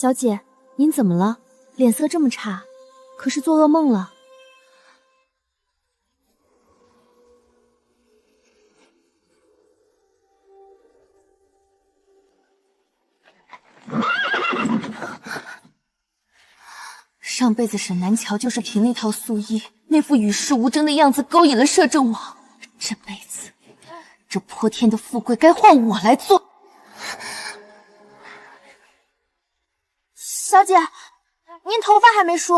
小姐，您怎么了？脸色这么差，可是做噩梦了？上辈子沈南桥就是凭那套素衣，那副与世无争的样子勾引了摄政王。这辈子，这泼天的富贵该换我来做。小姐，您头发还没梳，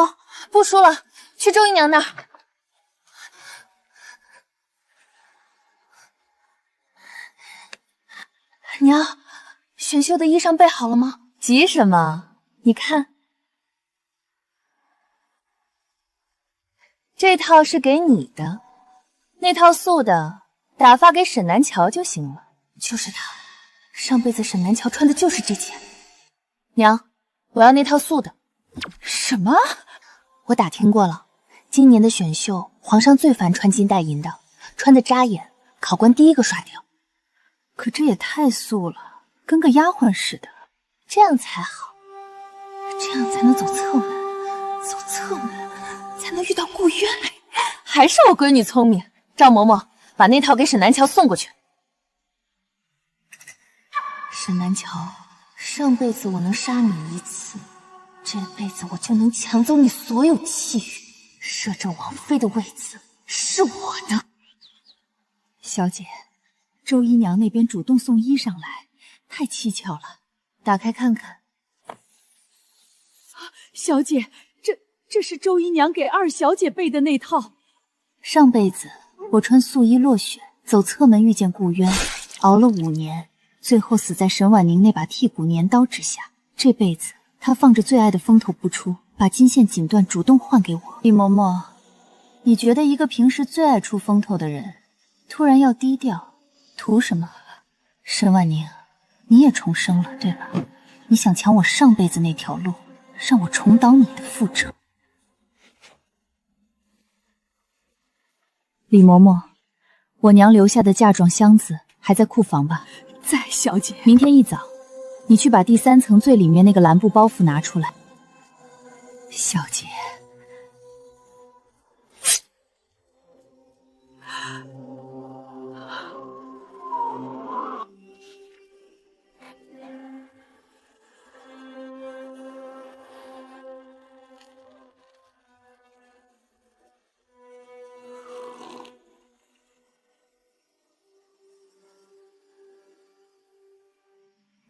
不梳了，去周姨娘那儿。娘，选秀的衣裳备好了吗？急什么？你看。这套是给你的，那套素的打发给沈南桥就行了。就是他，上辈子沈南桥穿的就是这件。娘，我要那套素的。什么？我打听过了，今年的选秀，皇上最烦穿金戴银的，穿的扎眼，考官第一个刷掉。可这也太素了，跟个丫鬟似的。这样才好，这样才能走侧门，走侧门。才能遇到顾渊，还是我闺女聪明。赵嬷嬷，把那套给沈南桥送过去。沈南桥，上辈子我能杀你一次，这辈子我就能抢走你所有气宇。摄政王妃的位子是我的。小姐，周姨娘那边主动送衣裳来，太蹊跷了。打开看看。小姐。这是周姨娘给二小姐备的那套。上辈子我穿素衣落雪，走侧门遇见顾渊，熬了5年，最后死在沈婉宁那把剔骨年刀之下。这辈子她放着最爱的风头不出，把金线锦缎主动换给我。李嬷嬷，你觉得一个平时最爱出风头的人，突然要低调，图什么？沈婉宁，你也重生了，对吧？你想抢我上辈子那条路，让我重蹈你的覆辙。李嬷嬷，我娘留下的嫁妆箱子还在库房吧？在，小姐。明天一早，你去把第3层最里面那个蓝布包袱拿出来。小姐。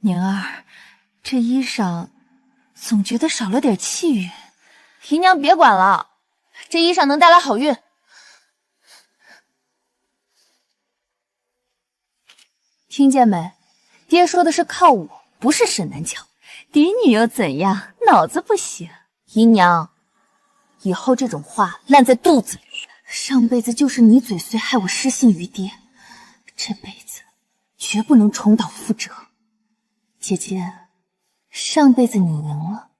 宁儿，这衣裳总觉得少了点气韵。姨娘别管了，这衣裳能带来好运。听见没？爹说的是靠我，不是沈南桥。嫡女又怎样？脑子不行。姨娘，以后这种话烂在肚子里。上辈子就是你嘴碎，害我失信于爹，这辈子绝不能重蹈覆辙。姐姐，上辈子你赢了，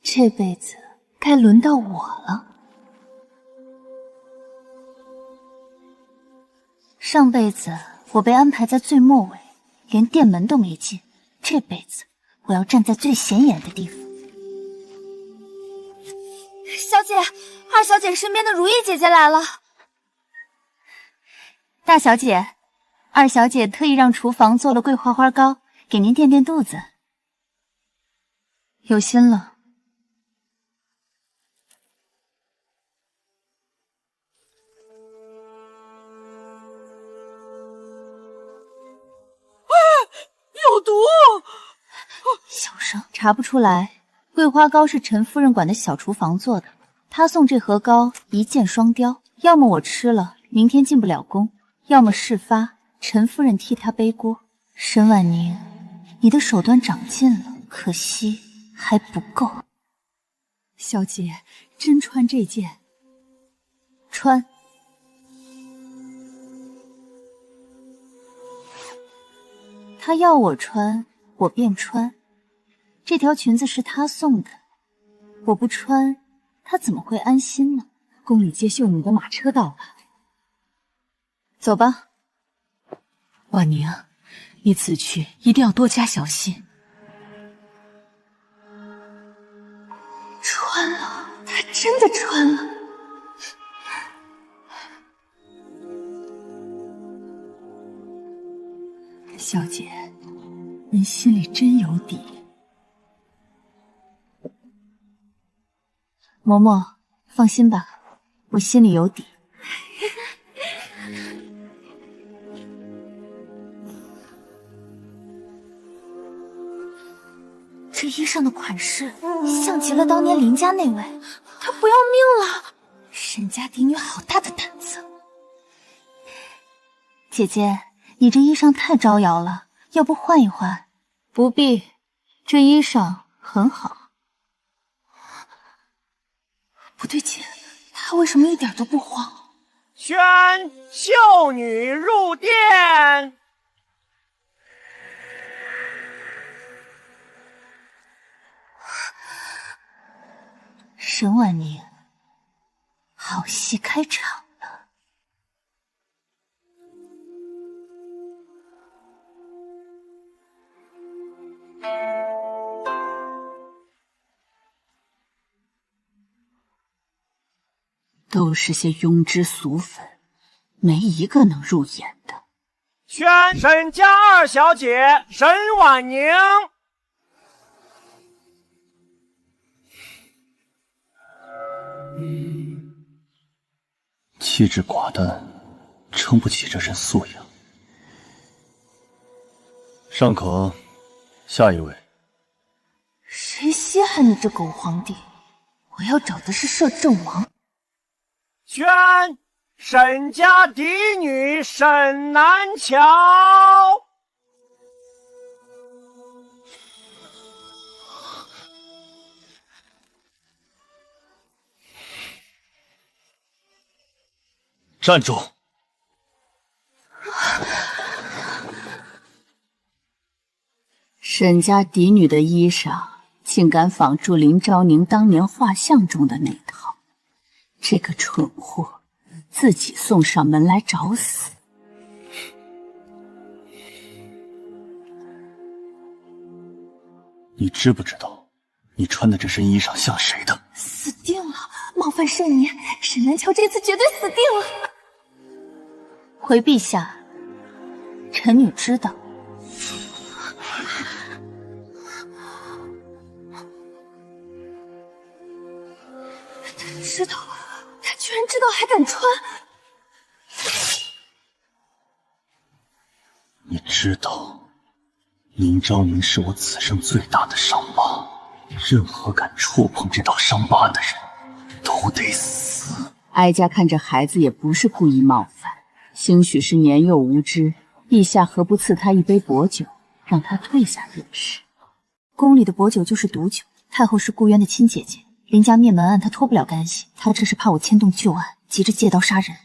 这辈子该轮到我了。上辈子我被安排在最末尾，连殿门都没进，这辈子我要站在最显眼的地方。小姐，二小姐身边的如意姐姐来了。大小姐，二小姐特意让厨房做了桂花花糕，给您垫垫肚子。有心了。有毒！小声，查不出来。桂花糕是陈夫人管的小厨房做的，她送这盒糕一箭双雕，要么我吃了明天进不了宫，要么事发陈夫人替她背锅。沈婉宁，你的手段长进了，可惜还不够。小姐，真穿这件？穿。她要我穿，我便穿。这条裙子是她送的，我不穿，她怎么会安心呢？宫里接绣女的马车到了，走吧。婉宁，你此去一定要多加小心。穿了，他真的穿了。小姐，您心里真有底。嬷嬷，放心吧，我心里有底。这衣裳的款式像极了当年林家那位，她不要命了！沈家嫡女好大的胆子！姐姐，你这衣裳太招摇了，要不换一换？不必，这衣裳很好。不对劲，她为什么一点都不慌？宣秀女入殿。沈婉宁，好戏开场了。都是些庸脂俗粉，没一个能入眼的。宣沈家二小姐沈婉宁。气质寡淡，撑不起这身素养。尚可，下一位。谁稀罕你这狗皇帝？我要找的是摄政王。宣沈家嫡女沈南桥。站住！沈家嫡女的衣裳，竟敢仿铸林昭宁当年画像中的那套，这个蠢货自己送上门来找死。你知不知道，你穿的这身衣裳像谁的？死定了！冒犯圣年，沈南桥这次绝对死定了。回陛下，臣女知道。他知道，他居然知道还敢穿。你知道，林昭宁是我此生最大的伤疤，任何敢触碰这道伤疤的人，都得死。哀家看这孩子也不是故意冒犯，兴许是年幼无知，陛下何不赐他一杯薄酒，让他退下便是。宫里的薄酒就是毒酒，太后是顾渊的亲姐姐，林家灭门案她脱不了干系，她这是怕我牵动旧案，急着借刀杀人。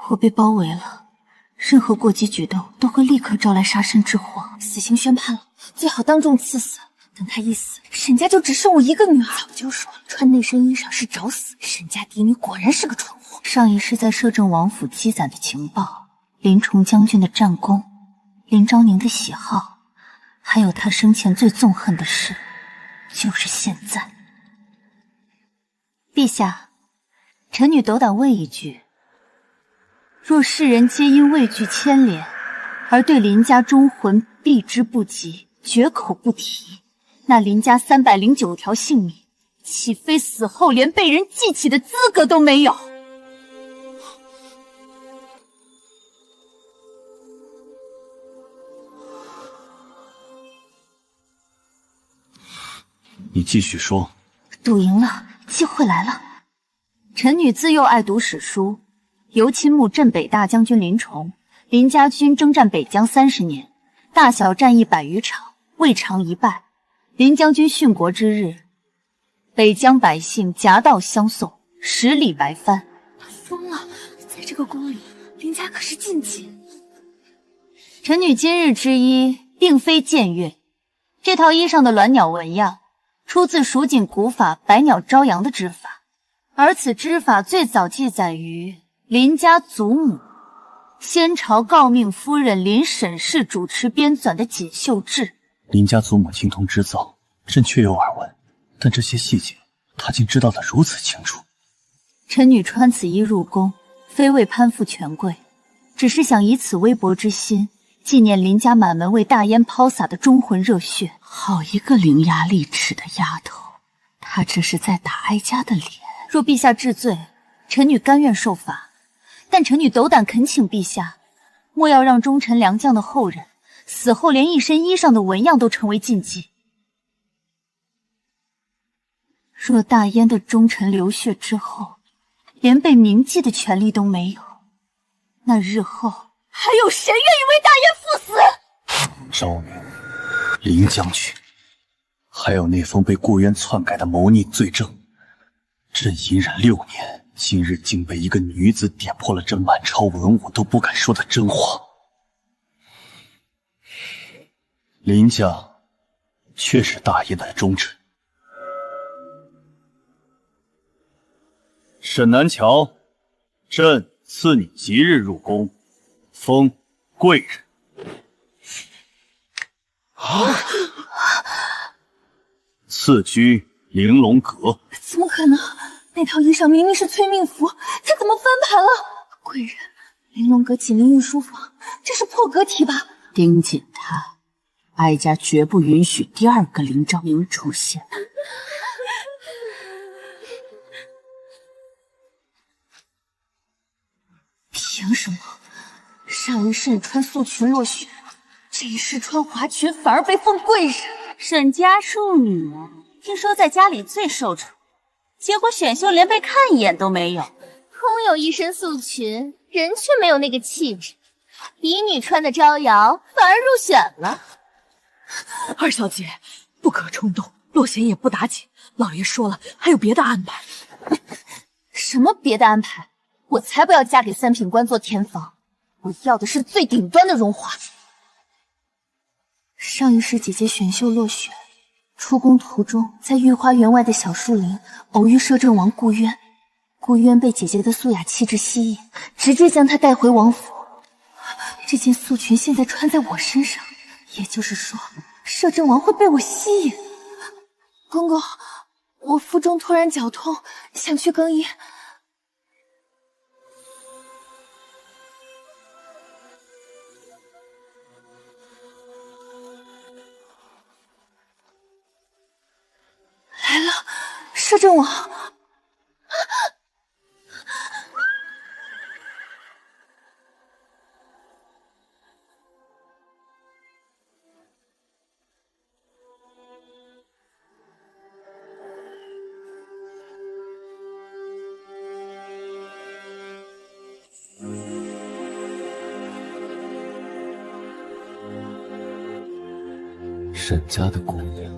我被包围了，任何过激举动都会立刻招来杀身之祸。死刑宣判了，最好当众赐死。等他一死，沈家就只剩我一个女儿。早就说了，穿那身衣裳是找死。沈家嫡女果然是个蠢货。上一世在摄政王府积攒的情报，林冲将军的战功，林昭宁的喜好，还有他生前最憎恨的事，就是现在。陛下，臣女斗胆问一句，若世人皆因畏惧牵连，而对林家忠魂避之不及，绝口不提，那林家309条性命，岂非死后连被人记起的资格都没有？你继续说。赌赢了，机会来了。臣女自幼爱读史书，尤亲慕镇北大将军林崇。林家军征战北疆30年，大小战役100余场，未尝一败。林将军殉国之日，北疆百姓夹道相送，10里白帆。他疯了，在这个宫里，林家可是禁忌。臣女今日之衣，并非僭越，这套衣裳的鸾鸟纹样，出自蜀锦古法百鸟朝阳的织法，而此织法最早记载于林家祖母先朝诰命夫人林沈氏主持编纂的《锦绣志》，林家祖母青铜织造，朕确有耳闻，但这些细节，他竟知道得如此清楚。臣女穿此衣入宫，非为攀附权贵，只是想以此微薄之心，纪念林家满门为大燕抛洒的忠魂热血。好一个伶牙俐齿的丫头，她这是在打哀家的脸。若陛下治罪，臣女甘愿受罚，但臣女斗胆恳请陛下，莫要让忠臣良将的后人死后连一身衣裳的纹样都成为禁忌。若大燕的忠臣流血之后，连被铭记的权利都没有，那日后还有谁愿意为大燕赴死？昭明、林将军，还有那封被顾渊篡改的谋逆罪证，朕隐忍6年，今日竟被一个女子点破了这满朝文武都不敢说的真话。林家确是大燕的忠臣。沈南桥，朕赐你即日入宫，封贵人。赐居玲珑阁。怎么可能？那套衣裳明明是催命符，他怎么翻盘了？贵人，玲珑阁紧邻御书房，这是破格提拔。盯紧他，哀家绝不允许第二个林昭宁出现。凭什么？上一世你穿素裙落选，这一世穿华裙反而被封贵人？沈家庶女，听说在家里最受宠，结果选秀连被看一眼都没有。空有一身素裙，人却没有那个气质。嫡女穿的招摇，反而入选了。二小姐，不可冲动，落选也不打紧。老爷说了，还有别的安排。什么别的安排？我才不要嫁给三品官做填房，我要的是最顶端的荣华。上一世姐姐选秀落选，出宫途中在御花园外的小树林偶遇摄政王顾渊，顾渊被姐姐的素雅气质吸引，直接将她带回王府。这件素裙现在穿在我身上，也就是说，摄政王会被我吸引。公公，我腹中突然绞痛，想去更衣。来了，摄政王！沈家的姑娘。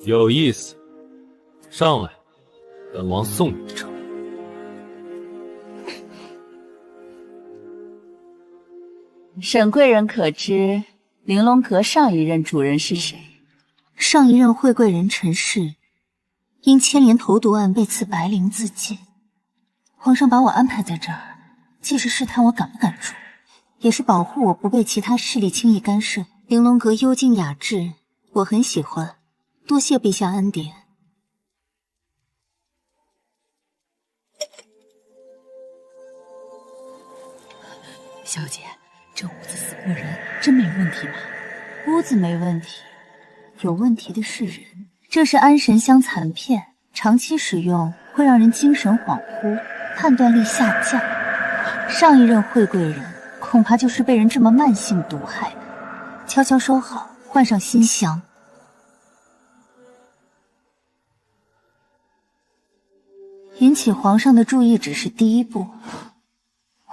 有意思，上来，本王送你一程。沈贵人可知玲珑阁上一任主人是谁？上一任惠贵人陈氏，因牵连投毒案被赐白绫自尽。皇上把我安排在这儿，既是试探我敢不敢住，也是保护我不被其他势力轻易干涉。玲珑阁幽静雅致，我很喜欢。多谢陛下恩典。小姐，这屋子死过人，真没问题吗？屋子没问题，有问题的是人。这是安神香残片，长期使用会让人精神恍惚，判断力下降。上一任惠贵人恐怕就是被人这么慢性毒害的。悄悄收好，换上新香。引起皇上的注意只是第一步，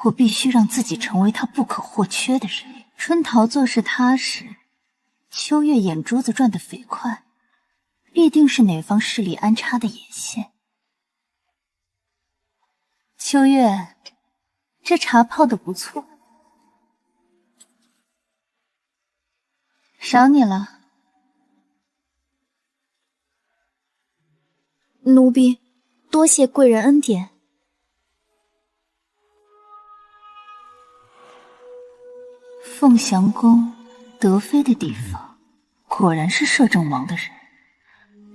我必须让自己成为他不可或缺的人。春桃做事踏实，秋月眼珠子转得飞快，必定是哪方势力安插的眼线。秋月，这茶泡得不错，赏你了。奴婢多谢贵人恩典。凤翔宫德妃的地方，果然是摄政王的人，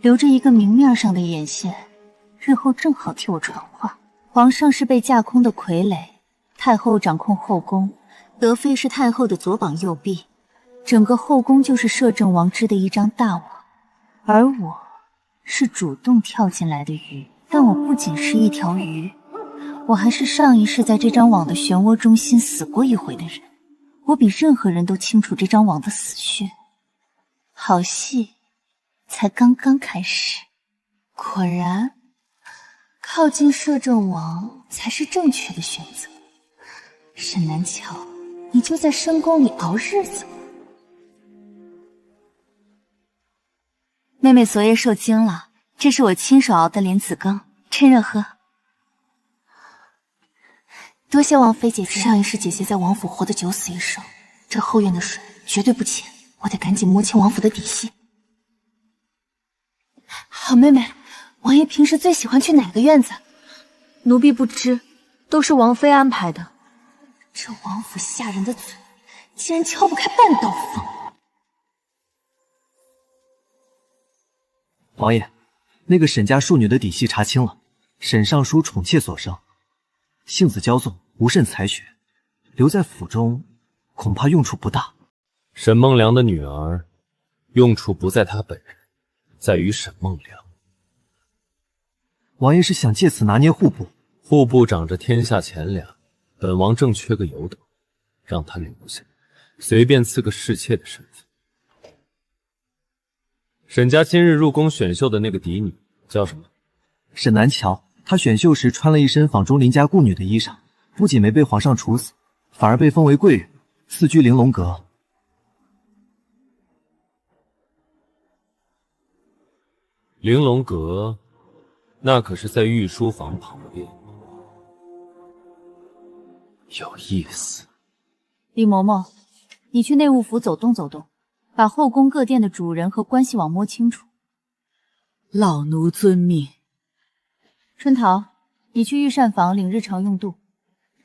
留着一个明面上的眼线，日后正好替我传话。皇上是被架空的傀儡，太后掌控后宫，德妃是太后的左膀右臂，整个后宫就是摄政王织的一张大网，而我是主动跳进来的鱼。但我不仅是一条鱼，我还是上一世在这张网的漩涡中心死过一回的人。我比任何人都清楚这张网的死穴。好戏才刚刚开始。果然，靠近摄政王才是正确的选择。沈南桥，你就在深宫里熬日子吧。妹妹昨夜受惊了，这是我亲手熬的莲子羹，趁热喝。多谢王妃姐姐。上一世姐姐在王府活得九死一生，这后院的水绝对不浅，我得赶紧摸清王府的底细。好妹妹，王爷平时最喜欢去哪个院子？奴婢不知，都是王妃安排的。这王府下人的嘴，竟然敲不开半道缝。王爷，那个沈家庶女的底细查清了，沈尚书宠妾所生，性子骄纵，无甚才学，留在府中恐怕用处不大。沈梦良的女儿，用处不在她本人，在于沈梦良。王爷是想借此拿捏户部？户部掌着天下钱粮，本王正缺个有等，让他留下，随便赐个侍妾的身份。沈家今日入宫选秀的那个嫡女叫什么？沈南桥。她选秀时穿了一身坊中邻家顾女的衣裳，不仅没被皇上处死，反而被封为贵人，赐居玲珑阁。玲珑阁，那可是在御书房旁边。有意思。李嬷嬷，你去内务府走动走动，把后宫各殿的主人和关系网摸清楚。老奴遵命。春桃，你去御膳房领日常用度。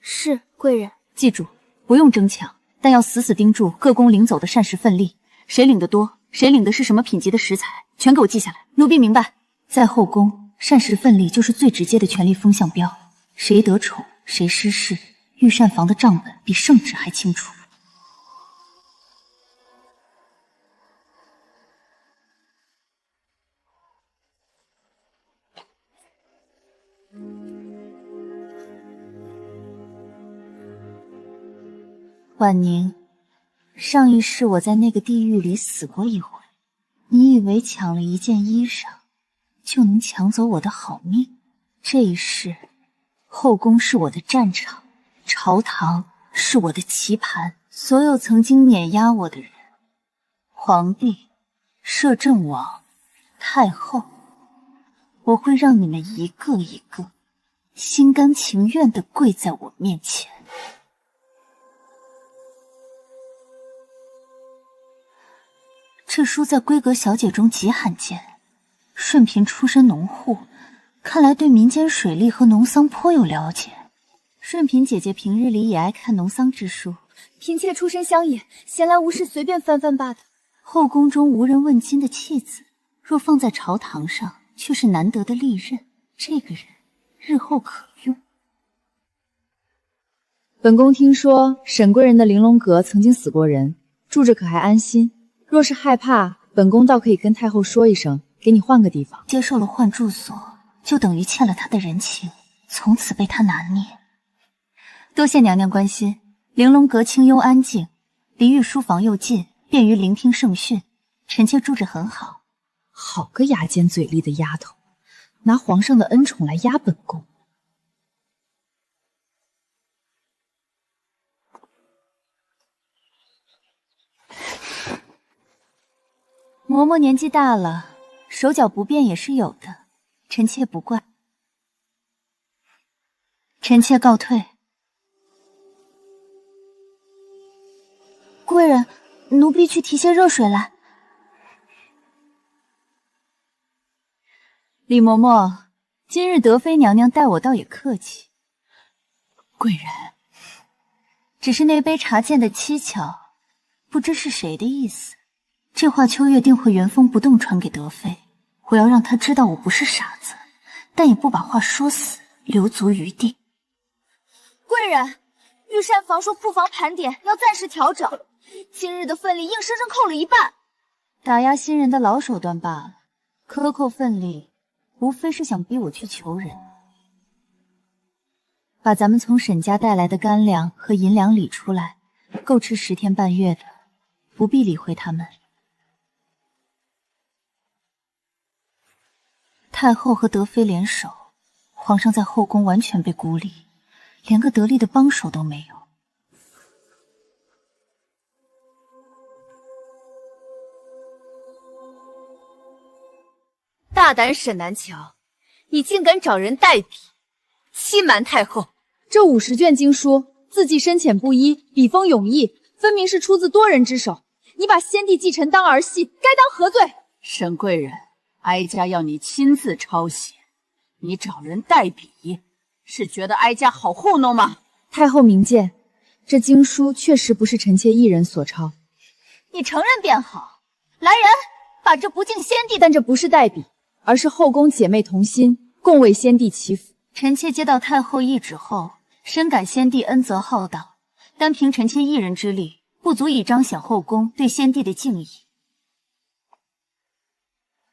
是，贵人。记住，不用争抢，但要死死盯住各宫领走的膳食份例，谁领的多，谁领的是什么品级的食材，全给我记下来。奴婢明白。在后宫，膳食份例就是最直接的权力风向标，谁得宠，谁失势，御膳房的账本比圣旨还清楚。婉宁，上一世我在那个地狱里死过一回，你以为抢了一件衣裳就能抢走我的好命？这一世，后宫是我的战场，朝堂是我的棋盘，所有曾经碾压我的人，皇帝、摄政王、太后，我会让你们一个一个心甘情愿地跪在我面前。这书在闺阁小姐中极罕见，顺嫔出身农户，看来对民间水利和农桑颇有了解。顺嫔姐姐平日里也爱看农桑之书，嫔妾出身乡野，闲来无事随便翻翻罢了。后宫中无人问津的弃子，若放在朝堂上，却是难得的利刃。这个人日后可用。本宫听说沈贵人的玲珑阁曾经死过人，住着可还安心？若是害怕，本宫倒可以跟太后说一声，给你换个地方。接受了换住所，就等于欠了她的人情，从此被她拿捏。多谢娘娘关心。玲珑阁清幽安静，离御书房又近，便于聆听圣训。臣妾住着很好。好个牙尖嘴利的丫头，拿皇上的恩宠来压本宫。嬷嬷年纪大了，手脚不便也是有的，臣妾不怪。臣妾告退。贵人，奴婢去提些热水来。李嬷嬷，今日德妃娘娘待我倒也客气。贵人，只是那杯茶溅得蹊跷，不知是谁的意思。这话秋月定会原封不动传给德妃，我要让他知道我不是傻子，但也不把话说死，留足余地。贵人，御膳房说库房盘点要暂时调整，今日的份例硬生生扣了一半，打压新人的老手段罢了，克扣份例，无非是想逼我去求人。把咱们从沈家带来的干粮和银两理出来，够吃10天半月的，不必理会他们。太后和德妃联手，皇上在后宫完全被孤立，连个得力的帮手都没有。大胆沈南乔，你竟敢找人代笔，欺瞒太后！这50卷经书字迹深浅不一，笔锋迥异，分明是出自多人之手。你把先帝继承当儿戏，该当何罪？沈贵人，哀家要你亲自抄写，你找人代笔，是觉得哀家好糊弄吗？太后明鉴，这经书确实不是臣妾一人所抄。你承认便好。来人，把这不敬先帝的……但这不是代笔，而是后宫姐妹同心，共为先帝祈福。臣妾接到太后懿旨后，深感先帝恩泽浩荡，单凭臣妾一人之力，不足以彰显后宫对先帝的敬意。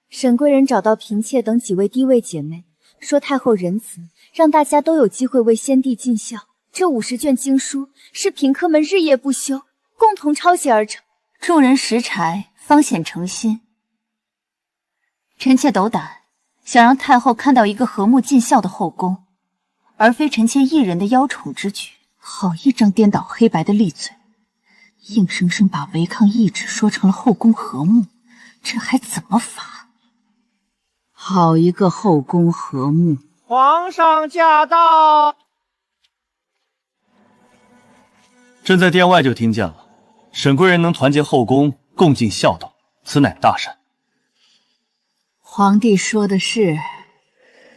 沈贵人找到嫔妾等几位低位姐妹，说太后仁慈，让大家都有机会为先帝尽孝。这50卷经书是嫔客们日夜不休，共同抄写而成。众人拾柴，方显诚心。臣妾斗胆，想让太后看到一个和睦尽孝的后宫，而非臣妾一人的邀宠之举。好一张颠倒黑白的利嘴，硬生生把违抗懿旨说成了后宫和睦，这还怎么罚？好一个后宫和睦！皇上驾到！朕在殿外就听见了，沈贵人能团结后宫，共尽孝道，此乃大善。皇帝说的是，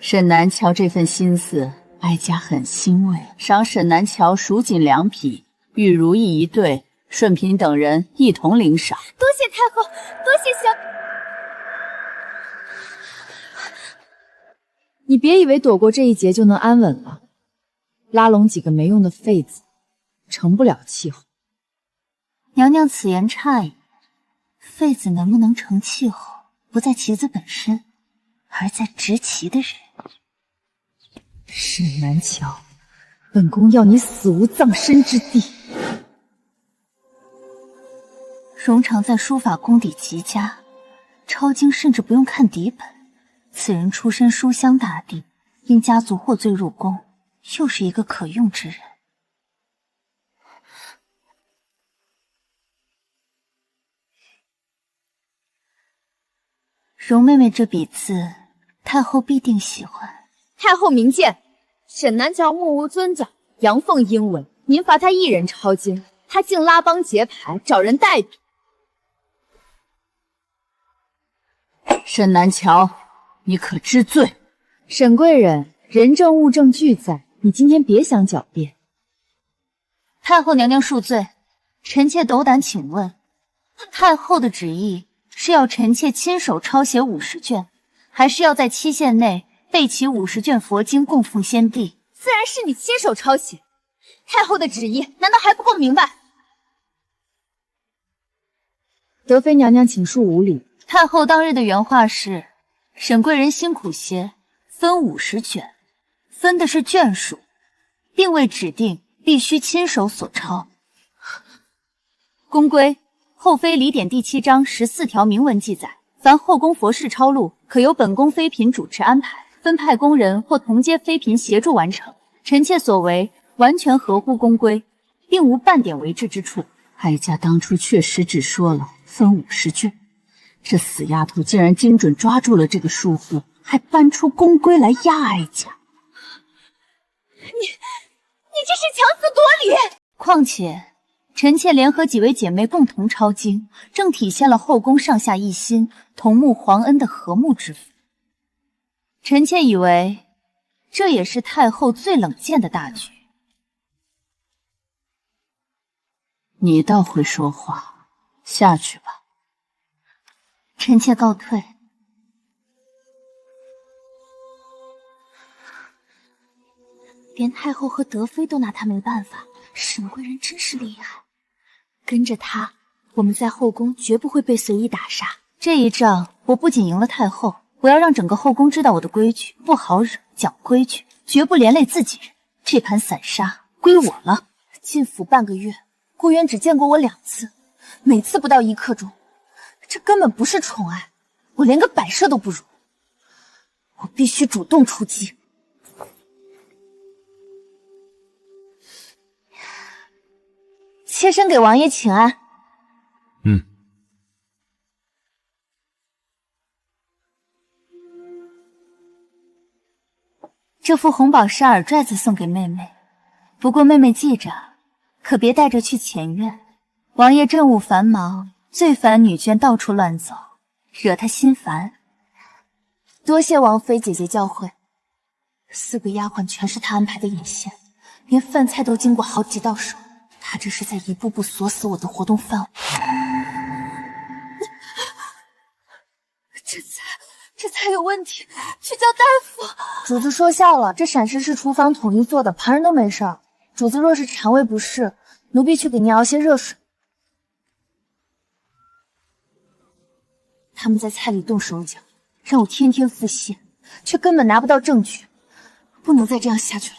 沈南乔这份心思，哀家很欣慰，赏沈南乔蜀锦2匹，玉如意1对，顺嫔等人一同领赏。多谢太后，多谢小……你别以为躲过这一劫就能安稳了，拉拢几个没用的废子，成不了气候。娘娘此言差矣，废子能不能成气候，不在棋子本身，而在执棋的人。沈南乔，本宫要你死无葬身之地。荣常在书法功底极佳，抄经甚至不用看底本。此人出身书香大地，因家族获罪入宫，又是一个可用之人。荣妹妹这笔字，太后必定喜欢。太后明鉴，沈南乔目无尊长，阳奉阴违，您罚他一人抄经，他竟拉帮结派，找人代笔。沈南乔，你可知罪？沈贵人，人证物证俱在，你今天别想狡辩。太后娘娘恕罪，臣妾斗胆请问，太后的旨意是要臣妾亲手抄写50卷，还是要在期限内备齐50卷佛经供奉先帝？自然是你亲手抄写。太后的旨意难道还不够明白？德妃娘娘请恕无礼。太后当日的原话是：沈贵人辛苦些，分50卷，分的是卷数，并未指定必须亲手所抄。宫规后妃礼典第7章14条明文记载，凡后宫佛事抄录，可由本宫妃嫔主持安排，分派宫人或同阶妃嫔协助完成。臣妾所为完全合乎宫规，并无半点违制之处。哀家当初确实只说了分50卷，这死丫头竟然精准抓住了这个疏忽，还搬出宫规来压哀家。你这是强词夺理！况且臣妾联合几位姐妹共同抄经，正体现了后宫上下一心、同沐皇恩的和睦之福。臣妾以为，这也是太后最冷见的大局。你倒会说话。下去吧。臣妾告退。连太后和德妃都拿他没办法，沈贵人真是厉害。跟着他，我们在后宫绝不会被随意打杀。这一仗，我不仅赢了太后，我要让整个后宫知道我的规矩，不好惹，讲规矩，绝不连累自己人。这盘散沙归我了。进府半个月，顾渊只见过我2次，每次不到1刻钟，这根本不是宠爱，我连个摆设都不如。我必须主动出击。妾身给王爷请安。这副红宝石耳拽子送给妹妹，不过妹妹记着，可别带着去前院。王爷政务繁忙，最烦女眷到处乱走，惹他心烦。多谢王妃姐姐教诲。4个丫鬟全是他安排的眼线，连饭菜都经过好几道手。他这是在一步步锁死我的活动范围。这才有问题，去叫大夫。主子说笑了，这闪失是厨房统一做的，旁人都没事。主子若是肠胃不适，奴婢去给您熬些热水。他们在菜里动手脚，让我天天腹泻，却根本拿不到证据，不能再这样下去了。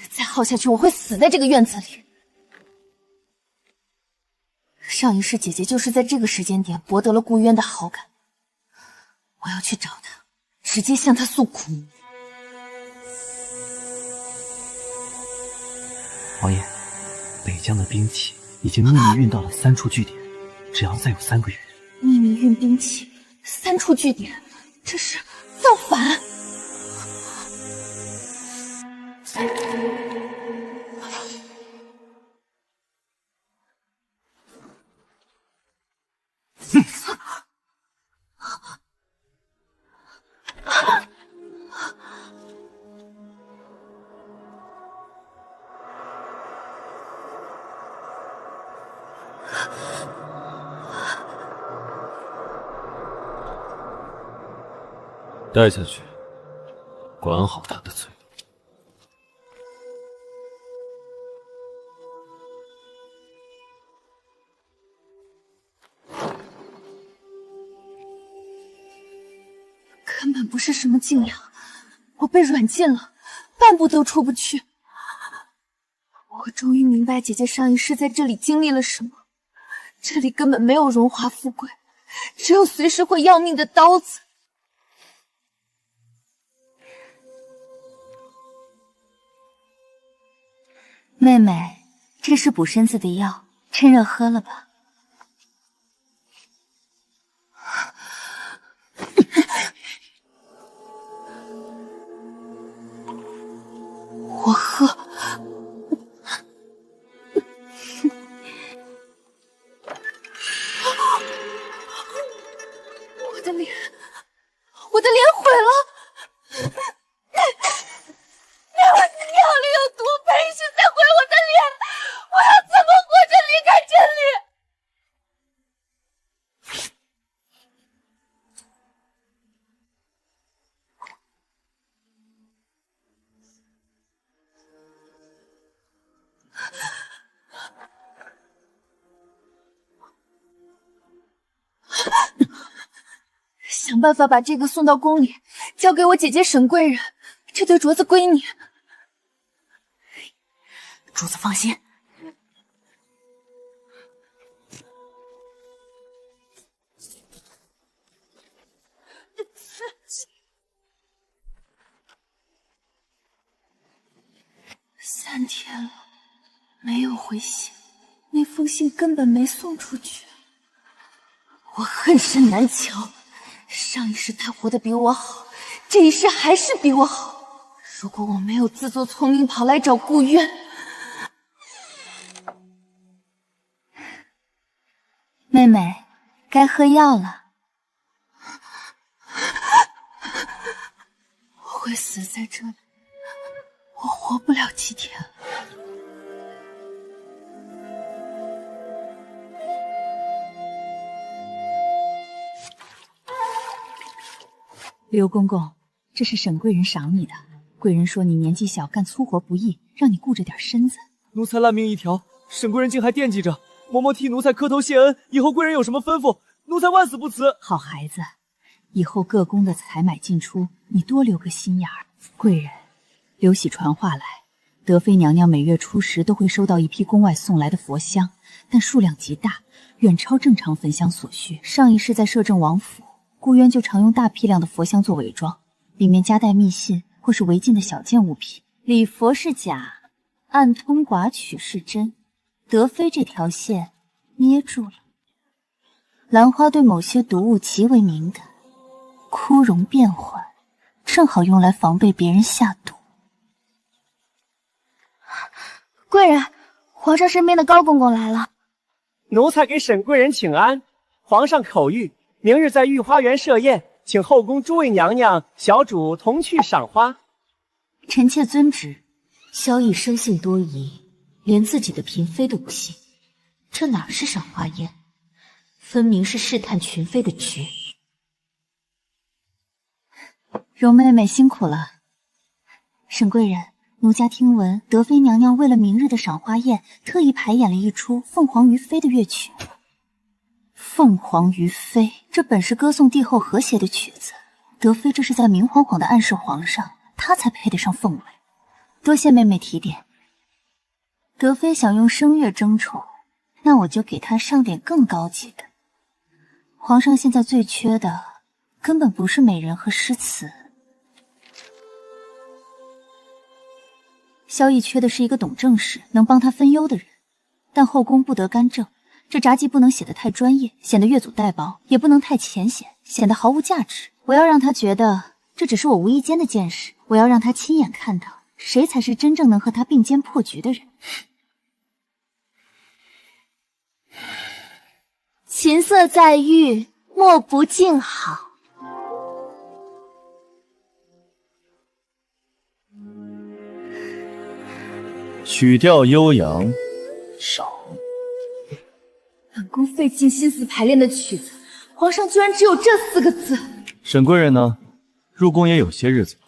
再耗下去，我会死在这个院子里。上一世姐姐就是在这个时间点博得了顾渊的好感，我要去找他，直接向他诉苦。王爷，北疆的兵器已经秘密运到了3处据点，只要再有3个月。秘密运兵器，3处据点，这是造反！带下去，管好他的嘴。根本不是什么静养，我被软禁了，半步都出不去。我终于明白姐姐上一世在这里经历了什么，这里根本没有荣华富贵，只有随时会要命的刀子。妹妹，这是补身子的药，趁热喝了吧。我喝。我的脸毁了。那碗药里有毒，裴氏在毁我的脸，我要怎么活着离开这里？想办法把这个送到宫里，交给我姐姐沈贵人。这对镯子归你。主子放心。3天了，没有回信，那封信根本没送出去。我恨沈南桥，上一世他活得比我好，这一世还是比我好。如果我没有自作聪明跑来找顾渊，妹妹该喝药了。我会死在这里，我活不了几天了。刘公公，这是沈贵人赏你的。贵人说你年纪小，干粗活不易，让你顾着点身子。奴才烂命一条，沈贵人竟还惦记着。嬷嬷替奴才磕头谢恩，以后贵人有什么吩咐，奴才万死不辞。好孩子，以后各宫的采买进出，你多留个心眼儿。贵人，刘喜传话来，德妃娘娘每月初10都会收到一批宫外送来的佛香，但数量极大，远超正常焚香所需。上一世在摄政王府，顾渊就常用大批量的佛香做伪装，里面夹带密信或是违禁的小件物品。礼佛是假，暗通寡取是真。德妃这条线捏住了。兰花对某些毒物极为敏感，枯荣变缓，正好用来防备别人下毒。贵人，皇上身边的高公公来了。奴才给沈贵人请安。皇上口谕，明日在御花园设宴，请后宫诸位娘娘、小主同去赏花。臣妾遵旨。萧逸生性多疑，连自己的嫔妃都不信，这哪是赏花宴，分明是试探群妃的局。容妹妹辛苦了。沈贵人，奴家听闻德妃娘娘为了明日的赏花宴，特意排演了一出《凤凰于飞》的乐曲。凤凰于飞，这本是歌颂帝后和谐的曲子，德妃这是在明晃晃的暗示皇上，她才配得上凤位。多谢妹妹提点。德妃想用声乐争宠，那我就给她上点更高级的。皇上现在最缺的，根本不是美人和诗词。萧逸缺的是一个懂政事、能帮他分忧的人，但后宫不得干政，这札记不能写得太专业，显得越俎代庖，也不能太浅显，显得毫无价值。我要让他觉得这只是我无意间的见识，我要让他亲眼看到谁才是真正能和他并肩破局的人。琴瑟在御，莫不静好。曲调悠扬，赏。本宫费尽心思排练的曲子，皇上居然只有这4个字。沈贵人呢？入宫也有些日子了，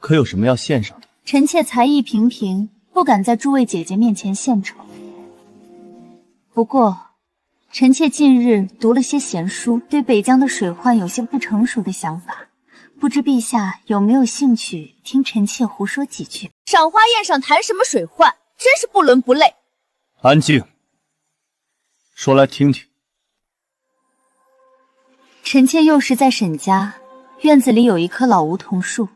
可有什么要献上的？臣妾才艺平平，不敢在诸位姐姐面前献丑。不过，臣妾近日读了些闲书，对北疆的水患有些不成熟的想法，不知陛下有没有兴趣听臣妾胡说几句？赏花宴上谈什么水患，真是不伦不类。安静，说来听听。臣妾幼时在沈家，院子里有一棵老梧桐树，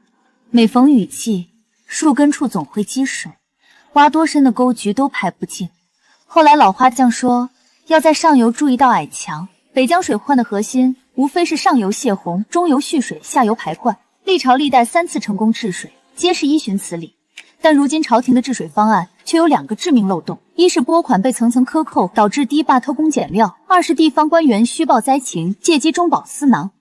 每逢雨季，树根处总会积水，挖多深的沟渠都排不尽。后来老花匠说，要在上游筑一道矮墙。北疆水患的核心，无非是上游泄洪，中游蓄水，下游排灌。历朝历代3次成功治水，皆是依循此理。但如今朝廷的治水方案却有2个致命漏洞：一是拨款被层层克扣，导致堤坝偷工减料；二是地方官员虚报灾情，借机中饱私囊。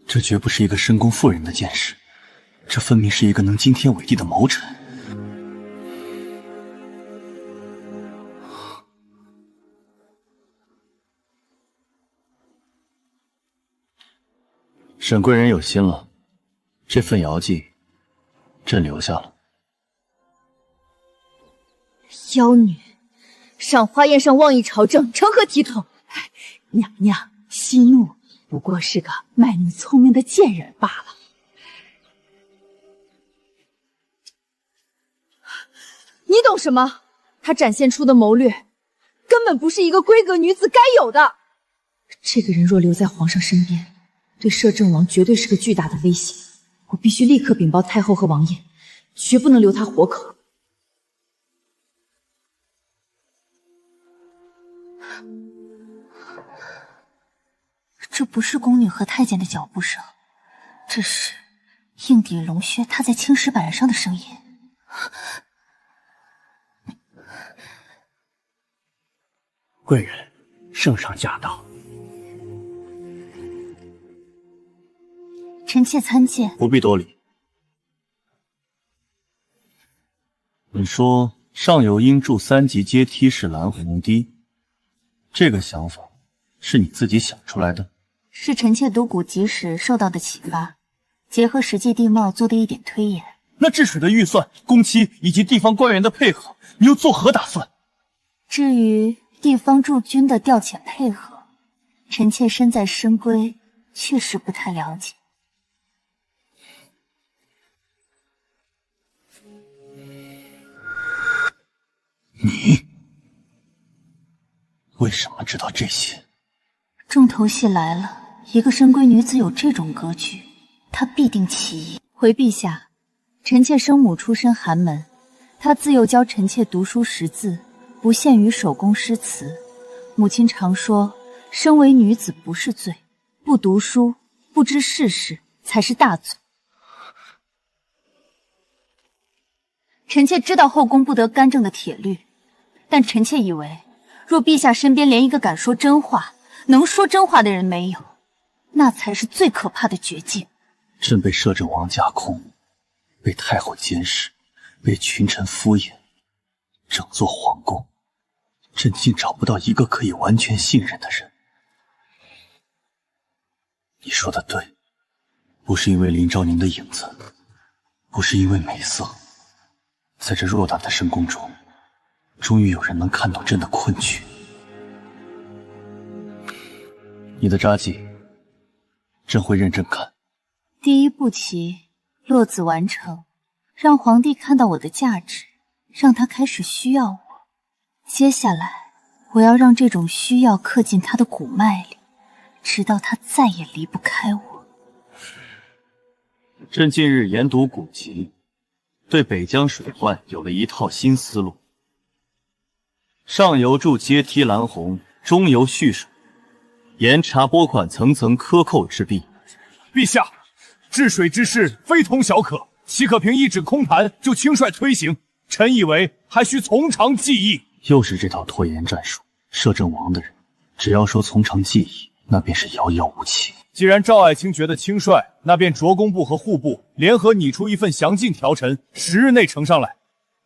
这绝不是一个深宫妇人的见识，这分明是一个能惊天伟地的谋臣。沈贵人有心了，这份遥记，朕留下了。妖女，赏花宴上妄议朝政，成何体统？娘娘息怒，不过是个卖弄聪明的贱人罢了。你懂什么？她展现出的谋略，根本不是一个闺阁女子该有的。这个人若留在皇上身边，对摄政王绝对是个巨大的威胁。我必须立刻禀报太后和王爷，绝不能留他活口。这不是宫女和太监的脚步声，这是硬底龙靴踏在青石板上的声音。贵人，圣上驾到。臣妾参见。不必多礼。你说上有鹰筑3级阶梯是蓝红堤，这个想法是你自己想出来的？是臣妾读古籍时受到的启发，结合实际地貌做的一点推演。那治水的预算、工期以及地方官员的配合，你又作何打算？至于地方驻军的调遣配合，臣妾身在深闺，确实不太了解。你为什么知道这些？重头戏来了，一个深闺女子有这种格局，她必定起疑。回陛下，臣妾生母出身寒门，她自幼教臣妾读书识字，不限于手工诗词。母亲常说，身为女子不是罪，不读书不知世事才是大罪。臣妾知道后宫不得干政的铁律，但臣妾以为，若陛下身边连一个敢说真话、能说真话的人没有，那才是最可怕的绝境。朕被摄政王架空，被太后监视，被群臣敷衍，整座皇宫，朕竟找不到一个可以完全信任的人。你说的对，不是因为林昭宁的影子，不是因为美色，在这偌大的深宫中，终于有人能看懂朕的困局。你的札记，朕会认真看。第一步棋落子完成，让皇帝看到我的价值，让他开始需要我。接下来，我要让这种需要刻进他的骨脉里，直到他再也离不开我。朕近日研读古籍，对北江水患有了一套新思路。上游筑阶梯拦洪，中游蓄水，严查拨款层层克扣之弊。陛下，治水之事非同小可，岂可凭一纸空谈就轻率推行？臣以为还需从长计议。又是这套拖延战术。摄政王的人，只要说从长计议，那便是遥遥无期。既然赵爱卿觉得轻率，那便着工部和户部联合拟出一份详尽条陈，10日内呈上来。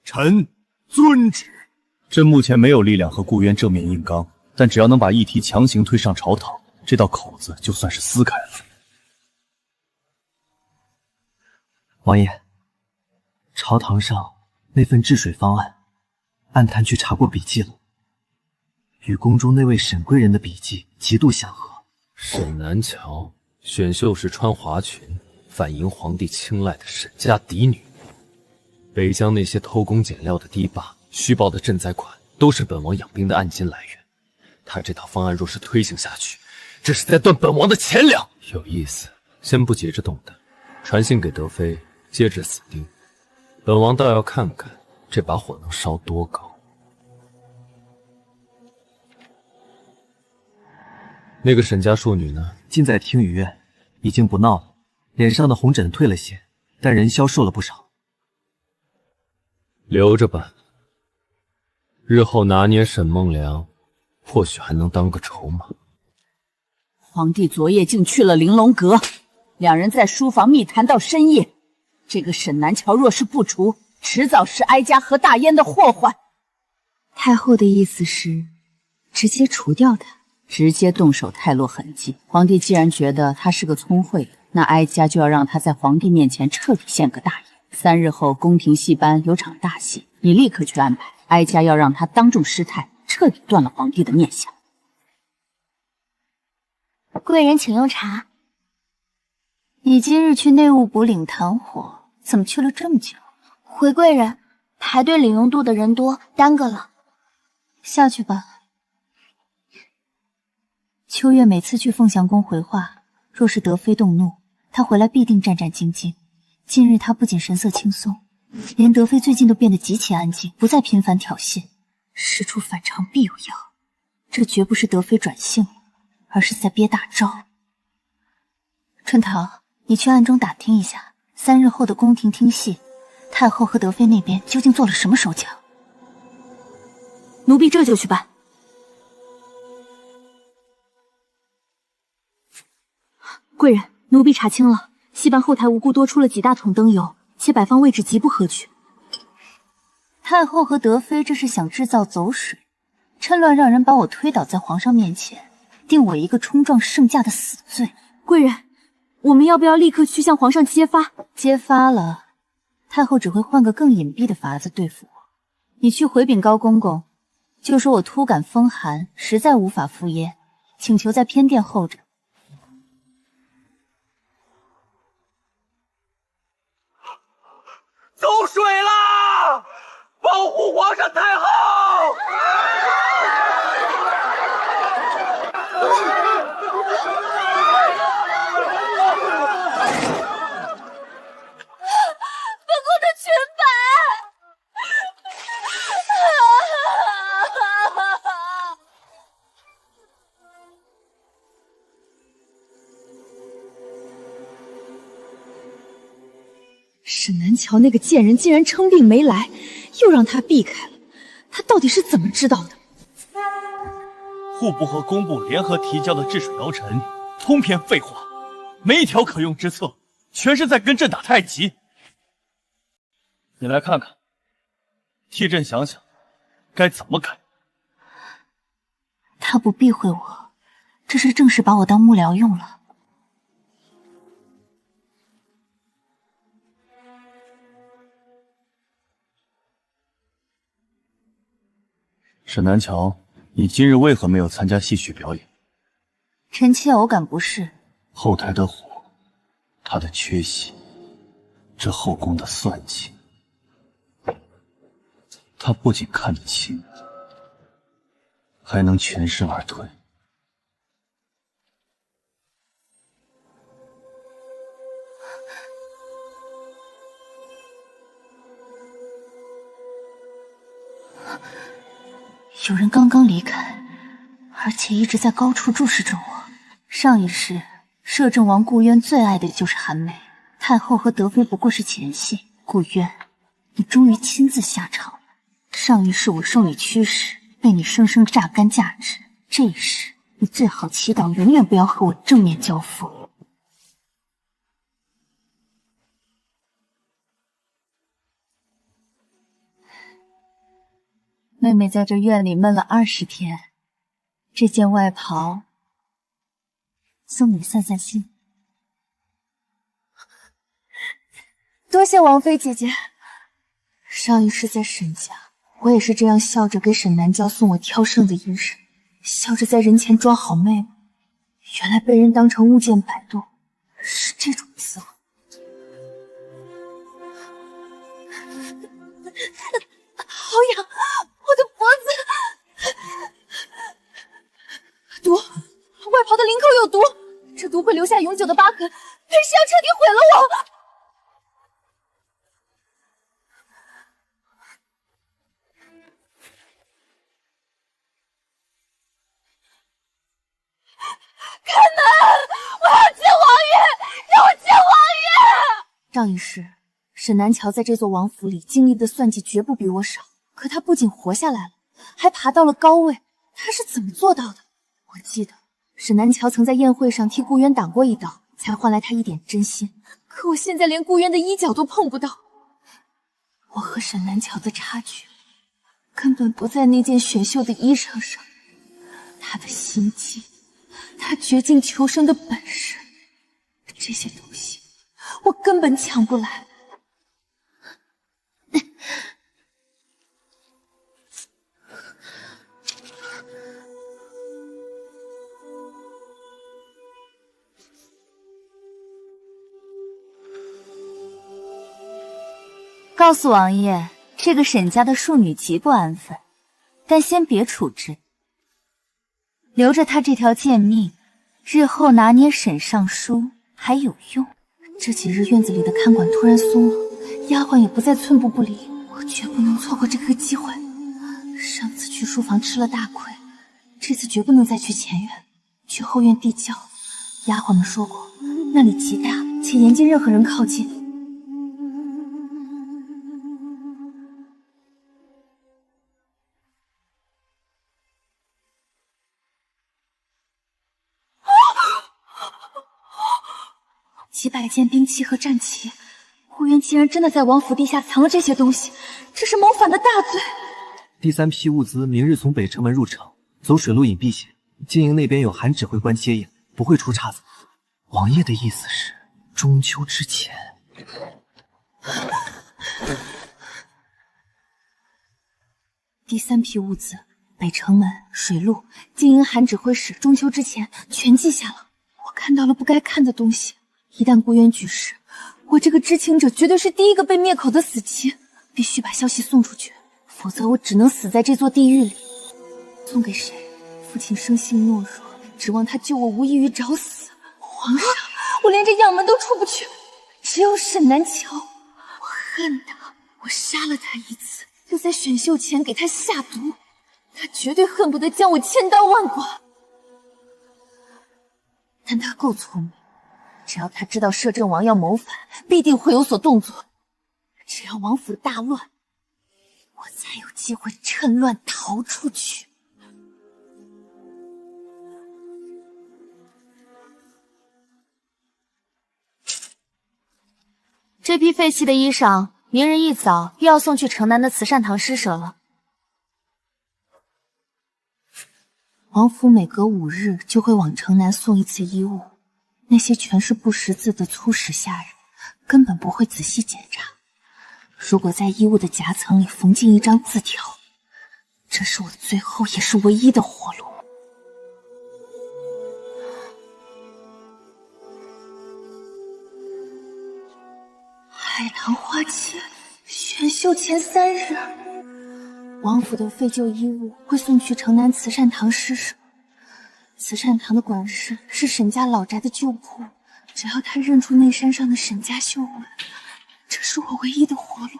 臣遵旨。朕目前没有力量和顾渊正面硬刚，但只要能把议题强行推上朝堂，这道口子就算是撕开了。王爷，朝堂上那份治水方案，暗探去查过笔记了，与宫中那位沈贵人的笔记极度相合。沈南桥选秀时穿华裙，反迎皇帝青睐的沈家嫡女。北疆那些偷工减料的堤坝、虚报的赈灾款，都是本王养兵的暗金来源。他这套方案若是推行下去，这是在断本王的钱粮。有意思，先不急着动弹，传信给德妃，接着死盯。本王倒要看看这把火能烧多高。那个沈家庶女呢？近在听雨院，已经不闹了，脸上的红疹退了些，但人消瘦了不少。留着吧，日后拿捏沈梦良，或许还能当个筹码。皇帝昨夜竟去了玲珑阁，两人在书房密谈到深夜。这个沈南桥若是不除，迟早是哀家和大燕的祸患。太后的意思是，直接除掉他，直接动手太落痕迹。皇帝既然觉得他是个聪慧的，那哀家就要让他在皇帝面前彻底现个大爷。3日后宫廷戏班有场大戏，你立刻去安排。哀家要让他当众失态，彻底断了皇帝的念想。贵人请用茶。你今日去内务补领檀火，怎么去了这么久？回贵人，排队领用度的人多，耽搁了。下去吧。秋月每次去凤翔宫回话，若是德妃动怒，她回来必定战战兢兢。今日她不仅神色轻松，连德妃最近都变得极其安静，不再频繁挑衅。事出反常必有妖，这绝不是德妃转性了，而是在憋大招。春桃，你去暗中打听一下，3日后的宫廷听戏，太后和德妃那边究竟做了什么手脚？奴婢这就去办。贵人，奴婢查清了，戏班后台无故多出了几大桶灯油，且摆放位置极不合矩。太后和德妃这是想制造走水，趁乱让人把我推倒在皇上面前，定我一个冲撞圣驾的死罪。贵人，我们要不要立刻去向皇上揭发？揭发了，太后只会换个更隐蔽的法子对付我。你去回禀高公公，就说我突感风寒，实在无法赴宴，请求在偏殿候着。走水啦！保护皇上太后！本宫的裙摆！沈南桥那个贱人竟然称病没来，又让他避开了，他到底是怎么知道的？户部和工部联合提交的治水疗程，通篇废话，没一条可用之策，全是在跟朕打太极。你来看看，替朕想想，该怎么改。他不避讳我，这是正式把我当幕僚用了。沈南桥，你今日为何没有参加戏曲表演？臣妾偶感不适。后台的火，他的缺席，这后宫的算计，他不仅看得清，还能全身而退。有人刚刚离开，而且一直在高处注视着我。上一世，摄政王顾渊最爱的就是韩梅，太后和德妃不过是前戏。顾渊，你终于亲自下场了。上一世我受你驱使，被你生生榨干价值。这一世，你最好祈祷永远不要和我正面交锋。妹妹在这院里闷了20天，这件外袍送你散散心。多谢王妃姐姐。上一世在沈家，我也是这样笑着给沈南娇送我挑剩的衣裳，笑着在人前装好妹妹。原来被人当成物件摆动，是这种滋味。好痒，我的脖子！毒，外袍的领口有毒，这毒会留下永久的疤痕，裴氏要彻底毁了我。开门！我要见王爷，让我见王爷！上一世，沈南桥在这座王府里经历的算计绝不比我少，可他不仅活下来了，还爬到了高位，他是怎么做到的？我记得沈南桥曾在宴会上替顾渊挡过一刀，才换来他一点真心，可我现在连顾渊的衣角都碰不到。我和沈南桥的差距根本不在那件选秀的衣裳上，他的心机，他绝境求生的本事，这些东西我根本抢不来。告诉王爷，这个沈家的庶女极不安分，但先别处置，留着她这条贱命，日后拿捏沈尚书还有用。这几日院子里的看管突然松了，丫鬟也不再寸步不离，我绝不能错过这个机会。上次去书房吃了大亏，这次绝不能再去前院，去后院地窖。丫鬟们说过，那里极大，且严禁任何人靠近。几百件兵器和战旗，顾渊竟然真的在王府地下藏了这些东西，这是谋反的大罪。第3批物资明日从北城门入城，走水路隐蔽些。经营那边有韩指挥官接应，不会出岔子。王爷的意思是中秋之前。第3批物资，北城门、水路、经营韩指挥使，中秋之前全记下了。我看到了不该看的东西，一旦顾渊举事，我这个知情者绝对是第一个被灭口的死期，必须把消息送出去，否则我只能死在这座地狱里。送给谁？父亲生性懦弱，指望他救我无异于找死。皇上，我连这样门都出不去，只有沈南桥。我恨他，我杀了他一次，就在选秀前给他下毒，他绝对恨不得将我千刀万剐。但他够聪明，只要他知道摄政王要谋反，必定会有所动作。只要王府大乱，我才有机会趁乱逃出去。这批废弃的衣裳，明日一早又要送去城南的慈善堂施舍了。王府每隔5日就会往城南送一次衣物，那些全是不识字的粗使下人，根本不会仔细检查。如果在衣物的夹层里缝进一张字条，这是我最后也是唯一的活路。海棠花期，选秀前3日，王府的废旧衣物会送去城南慈善堂施舍。慈善堂的管事是沈家老宅的旧仆，只要他认出内衫上的沈家绣纹，这是我唯一的活路。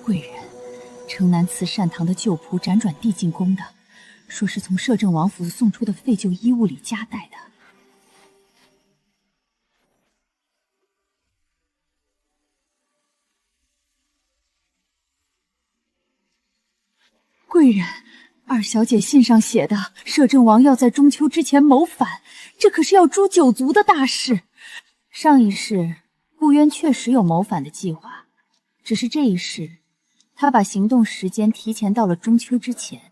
贵人，城南慈善堂的旧仆辗转地进宫的，说是从摄政王府送出的废旧衣物里夹带的。贵人，二小姐信上写的，摄政王要在中秋之前谋反，这可是要诛九族的大事。上一世，顾渊确实有谋反的计划，只是这一世，他把行动时间提前到了中秋之前。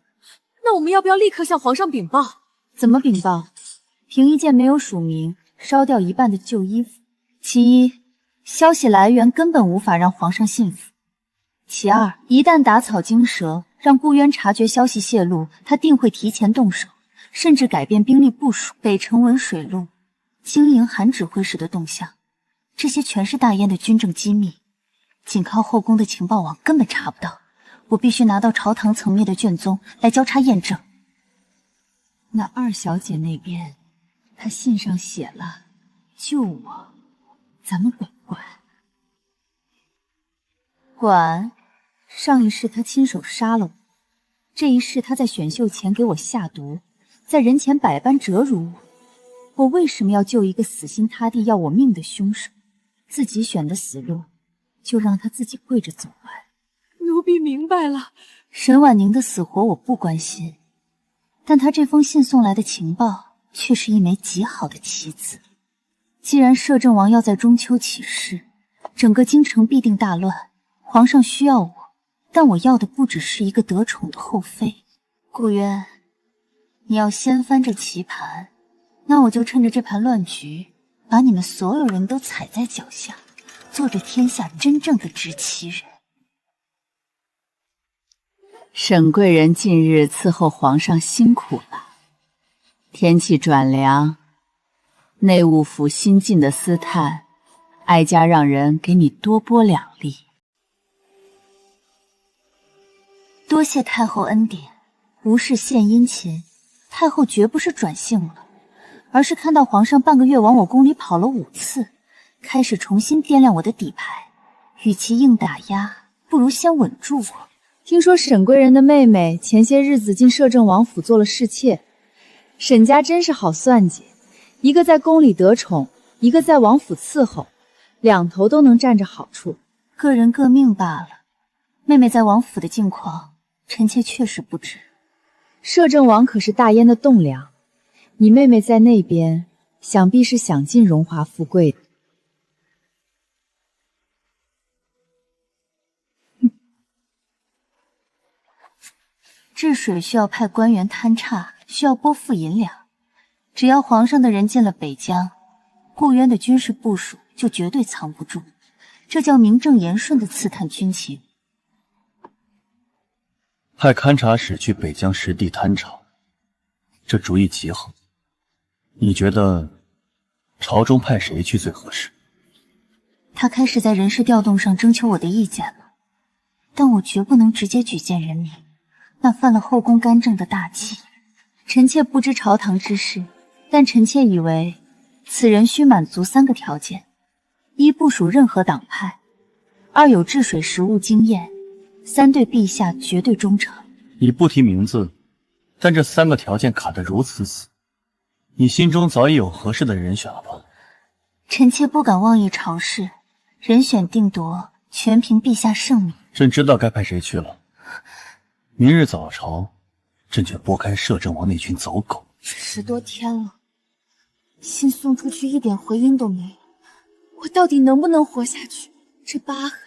那我们要不要立刻向皇上禀报？怎么禀报？凭一件没有署名、烧掉一半的旧衣服。其一，消息来源根本无法让皇上信服；其二，一旦打草惊蛇，让顾渊察觉消息泄露，他定会提前动手，甚至改变兵力部署。北城文水路、经营韩指挥使的动向，这些全是大燕的军政机密，仅靠后宫的情报网根本查不到。我必须拿到朝堂层面的卷宗来交叉验证。那二小姐那边，她信上写了救我，咱们管不管？管。上一世他亲手杀了我，这一世他在选秀前给我下毒，在人前百般折辱我。我为什么要救一个死心塌地要我命的凶手？自己选的死路，就让他自己跪着走完。奴婢明白了。沈婉宁的死活我不关心，但他这封信送来的情报却是一枚极好的棋子。既然摄政王要在中秋起事，整个京城必定大乱，皇上需要我，但我要的不只是一个得宠的后妃。顾渊，你要掀翻这棋盘，那我就趁着这盘乱局，把你们所有人都踩在脚下，做着天下真正的执棋人。沈贵人近日伺候皇上辛苦了，天气转凉，内务府新进的司探，哀家让人给你多拨2粒。多谢太后恩典，无事献殷勤。太后绝不是转性了，而是看到皇上半个月往我宫里跑了5次，开始重新掂量我的底牌。与其硬打压，不如先稳住我。听说沈贵人的妹妹前些日子进摄政王府做了侍妾，沈家真是好算计，一个在宫里得宠，一个在王府伺候，两头都能占着好处。各人各命罢了。妹妹在王府的境况，臣妾确实不知。摄政王可是大燕的栋梁，你妹妹在那边，想必是享尽荣华富贵的。治水需要派官员勘察，需要拨付银两。只要皇上的人进了北疆，顾渊的军事部署就绝对藏不住，这叫名正言顺的刺探军情。派勘察使去北疆实地探查，这主意极好。你觉得朝中派谁去最合适？他开始在人事调动上征求我的意见了，但我绝不能直接举荐人名，那犯了后宫干政的大忌。臣妾不知朝堂之事，但臣妾以为此人需满足3个条件：一，不属任何党派；二，有治水实务经验；三，对陛下绝对忠诚。你不提名字，但这3个条件卡得如此死，你心中早已有合适的人选了吧？臣妾不敢妄议朝事，人选定夺全凭陛下圣明。朕知道该派谁去了。明日早朝，朕就拨开摄政王那群走狗。10多天了，信送出去一点回音都没有，我到底能不能活下去？这疤痕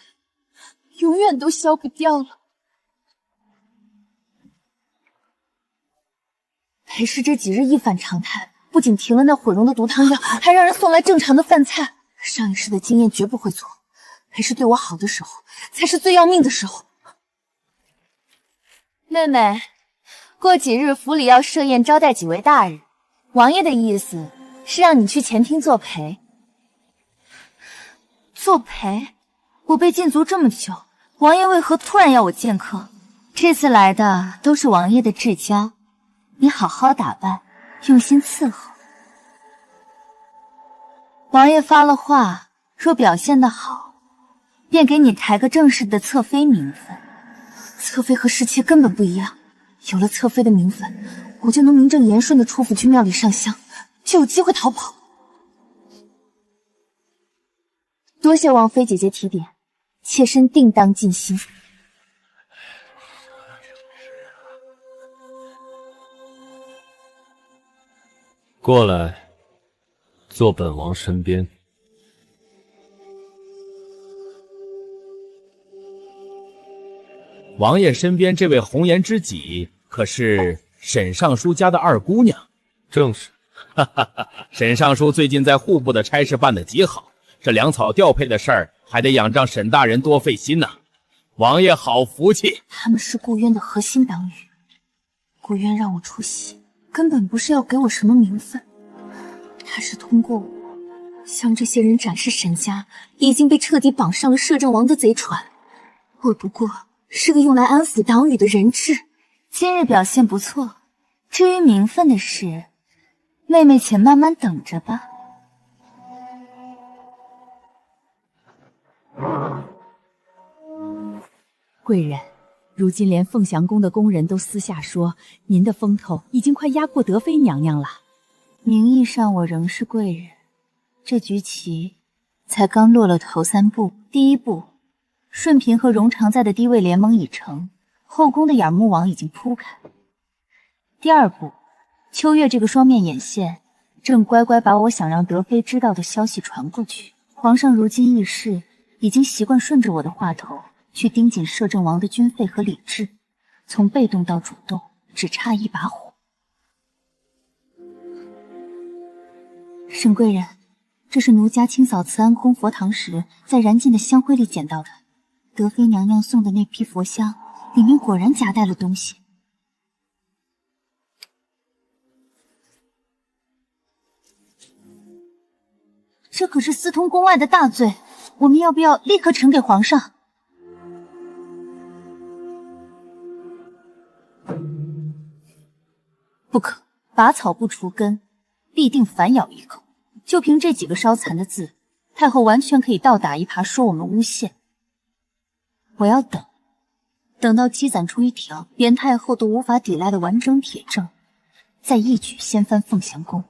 永远都消不掉了。裴氏这几日一反常态，不仅停了那毁容的毒汤药，还让人送来正常的饭菜。上一世的经验绝不会错，裴氏对我好的时候，才是最要命的时候。妹妹，过几日府里要设宴招待几位大人，王爷的意思是让你去前厅作陪。作陪？我被禁足这么久，王爷为何突然要我见客？这次来的都是王爷的至交，你好好打扮，用心伺候。王爷发了话，若表现得好，便给你抬个正式的侧妃名分。侧妃和侍妾根本不一样，有了侧妃的名分，我就能名正言顺的出府去庙里上香，就有机会逃跑。多谢王妃姐姐提点，妾身定当尽心。过来，坐本王身边。王爷身边这位红颜知己，可是沈尚书家的二姑娘？正是。沈尚书最近在户部的差事办得极好，这粮草调配的事儿还得仰仗沈大人多费心呐。王爷好福气。他们是顾渊的核心党羽，顾渊让我出席，根本不是要给我什么名分，他是通过我向这些人展示沈家已经被彻底绑上了摄政王的贼船。我不过是个用来安抚党羽的人质。今日表现不错，至于名分的事，妹妹且慢慢等着吧。贵人，如今连凤翔宫的宫人都私下说，您的风头已经快压过德妃娘娘了。名义上我仍是贵人，这局棋才刚落了头3步。第一步，顺嫔和荣常在的低位联盟已成，后宫的眼目网已经铺开。第二步，秋月这个双面眼线正乖乖把我想让德妃知道的消息传过去。皇上如今议事，已经习惯顺着我的话头去盯紧摄政王的军费和礼制，从被动到主动，只差一把火。沈贵人，这是奴家清扫慈安宫佛堂时在燃尽的香灰里捡到的。德妃娘娘送的那批佛香，里面果然夹带了东西。这可是私通宫外的大罪，我们要不要立刻呈给皇上？不可，拔草不除根，必定反咬一口。就凭这几个烧残的字，太后完全可以倒打一耙，说我们诬陷。我要等到积攒出一条连太后都无法抵赖的完整铁证，再一举掀翻凤翔宫。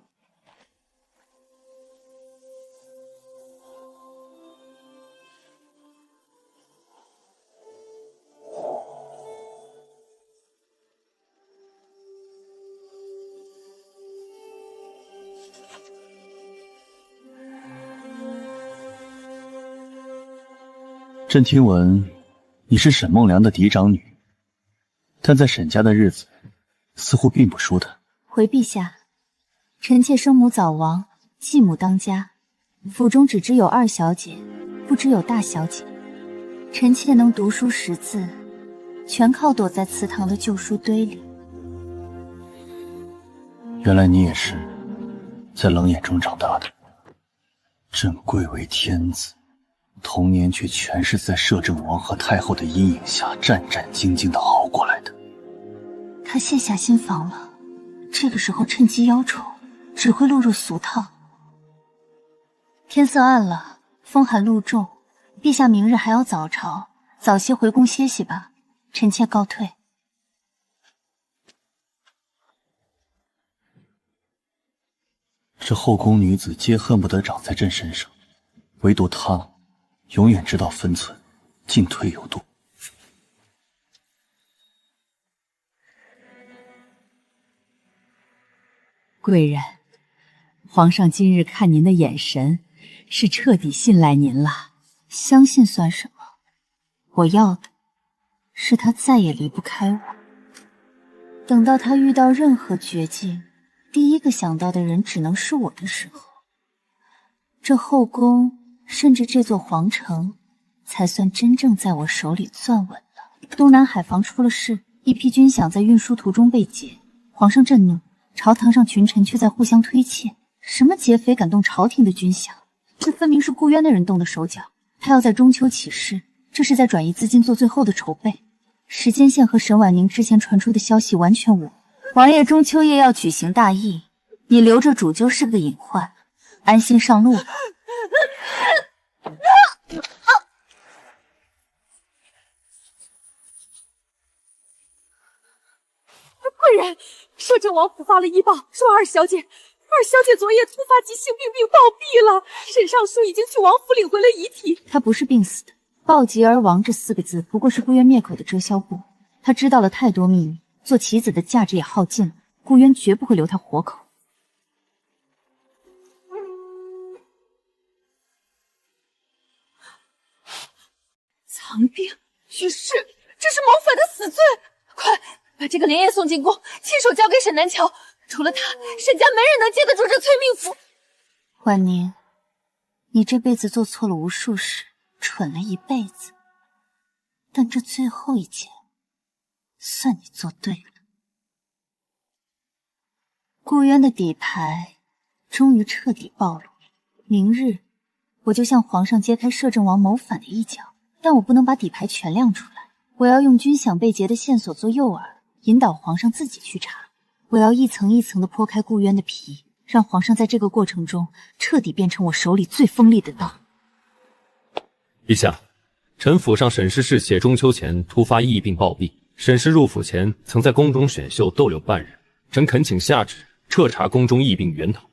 朕听闻你是沈梦良的嫡长女，但在沈家的日子似乎并不舒坦。回陛下，臣妾生母早亡，继母当家，府中只知有二小姐，不知有大小姐。臣妾能读书识字，全靠躲在祠堂的旧书堆里。原来你也是在冷眼中长大的。朕贵为天子，童年却全是在摄政王和太后的阴影下战战兢兢地熬过来的。他卸下心防了，这个时候趁机邀宠，只会落入俗套。天色暗了，风寒露重，陛下明日还要早朝，早些回宫歇息吧。臣妾告退。这后宫女子皆恨不得长在朕身上，唯独她永远知道分寸，进退有度。贵人，皇上今日看您的眼神，是彻底信赖您了。相信算什么？我要的是他再也离不开我。等到他遇到任何绝境，第一个想到的人只能是我的时候，这后宫，甚至这座皇城，才算真正在我手里攥稳了。东南海防出了事，一批军饷在运输途中被劫，皇上震怒，朝堂上群臣却在互相推卸。什么劫匪敢动朝廷的军饷？这分明是顾渊的人动的手脚。他要在中秋起事，这是在转移资金做最后的筹备。时间线和沈婉宁之前传出的消息完全无误。王爷中秋夜要举行大义，你留着主就是个隐患，安心上路吧。贵人，摄政王府发了医报，说二小姐昨夜突发急性病并暴毙了。沈尚书已经去王府领回了遗体。她不是病死的，暴疾而亡这4个字不过是顾渊灭口的遮羞布。他知道了太多秘密，做棋子的价值也耗尽了，顾渊绝不会留他活口。藏病去世，这是谋反的死罪！快把这个莲叶送进宫，亲手交给沈南乔。除了他，沈家没人能接得住这催命符。婉宁，你这辈子做错了无数事，蠢了一辈子，但这最后一件，算你做对了。顾渊的底牌终于彻底暴露，明日我就向皇上揭开摄政王谋反的一角，但我不能把底牌全亮出来。我要用军饷被劫的线索做诱饵，引导皇上自己去查。我要一层一层地剥开顾渊的皮，让皇上在这个过程中彻底变成我手里最锋利的刀。陛下，臣府上沈氏侍妾中秋前突发疫病暴毙，沈氏入府前曾在宫中选秀逗留半日，臣恳请下旨彻查宫中疫病源头，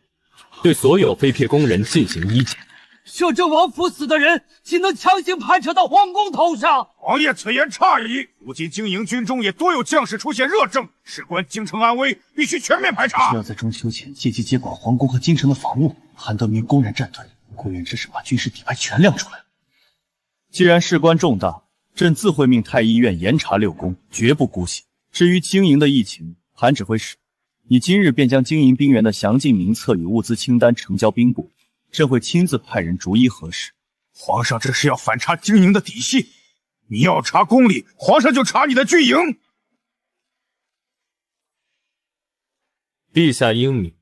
对所有妃嫔宫人进行医检。摄政王府死的人，岂能强行盘扯到皇宫头上？王爷此言差矣。如今经营军中也多有将士出现热症，事关京城安危，必须全面排查。只要在中秋前借机接管皇宫和京城的防务，韩德明公然战退，顾渊只是把军事底牌全亮出来了。既然事关重大，朕自会命太医院严查6宫，绝不姑息。至于经营的疫情，韩指挥使，你今日便将经营兵员的详尽名册与物资清单呈交兵部。朕会亲自派人逐一核实。皇上这是要反查经营的底细，你要查宫里，皇上就查你的军营。陛下英明，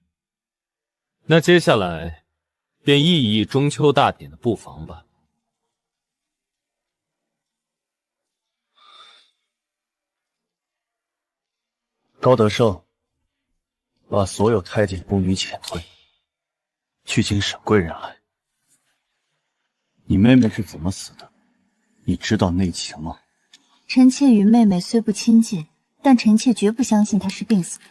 那接下来便议一议中秋大典的布防吧。高德胜，把所有太监宫女遣退。去请沈贵人来。你妹妹是怎么死的？你知道内情吗？臣妾与妹妹虽不亲近，但臣妾绝不相信她是病死的。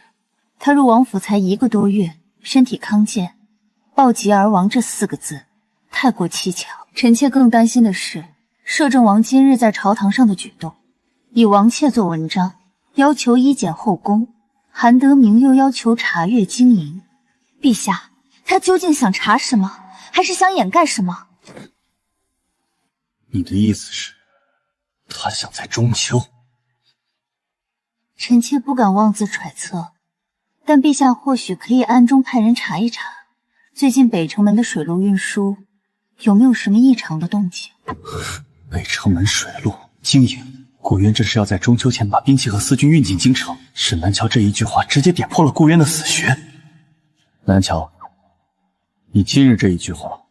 她入王府才1个多月，身体康健，暴疾而亡这4个字太过蹊跷。臣妾更担心的是，摄政王今日在朝堂上的举动，以王妾做文章，要求医检后宫，韩德明又要求查阅经营。陛下，他究竟想查什么，还是想掩盖什么？你的意思是，他想在中秋？臣妾不敢妄自揣测，但陛下或许可以暗中派人查一查，最近北城门的水路运输有没有什么异常的动静。北城门水路经营，顾渊这是要在中秋前把兵器和私军运进京城。沈南桥这一句话直接点破了顾渊的死穴。南桥，你今日这一句话，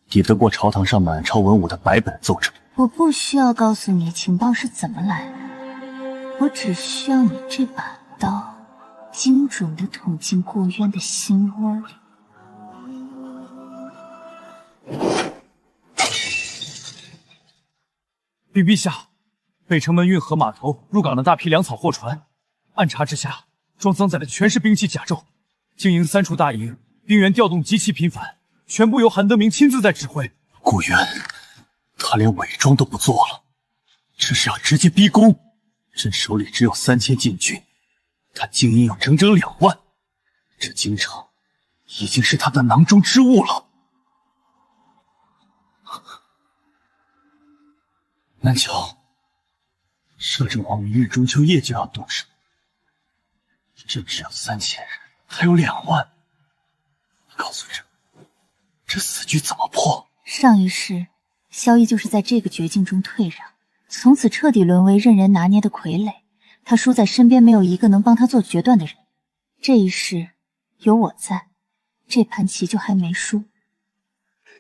抵得过朝堂上满朝文武的百本奏折。我不需要告诉你情报是怎么来的，我只需要你这把刀，精准地捅进顾渊的心窝里。禀陛下，北城门运河码头入港的大批粮草货船，暗查之下，装赃载的全是兵器甲胄。经营3处大营，兵员调动极其频繁，全部由韩德明亲自在指挥。顾渊，他连伪装都不做了，这是要直接逼宫。朕手里只有3000禁军，他精英有整整2万，这京城已经是他的囊中之物了。南桥，摄政王明日中秋夜就要动手，朕只有3000人，还有2万。告诉朕，这死局怎么破？上一世，萧逸就是在这个绝境中退让，从此彻底沦为任人拿捏的傀儡。他输在身边没有一个能帮他做决断的人。这一世有我在，这盘棋就还没输。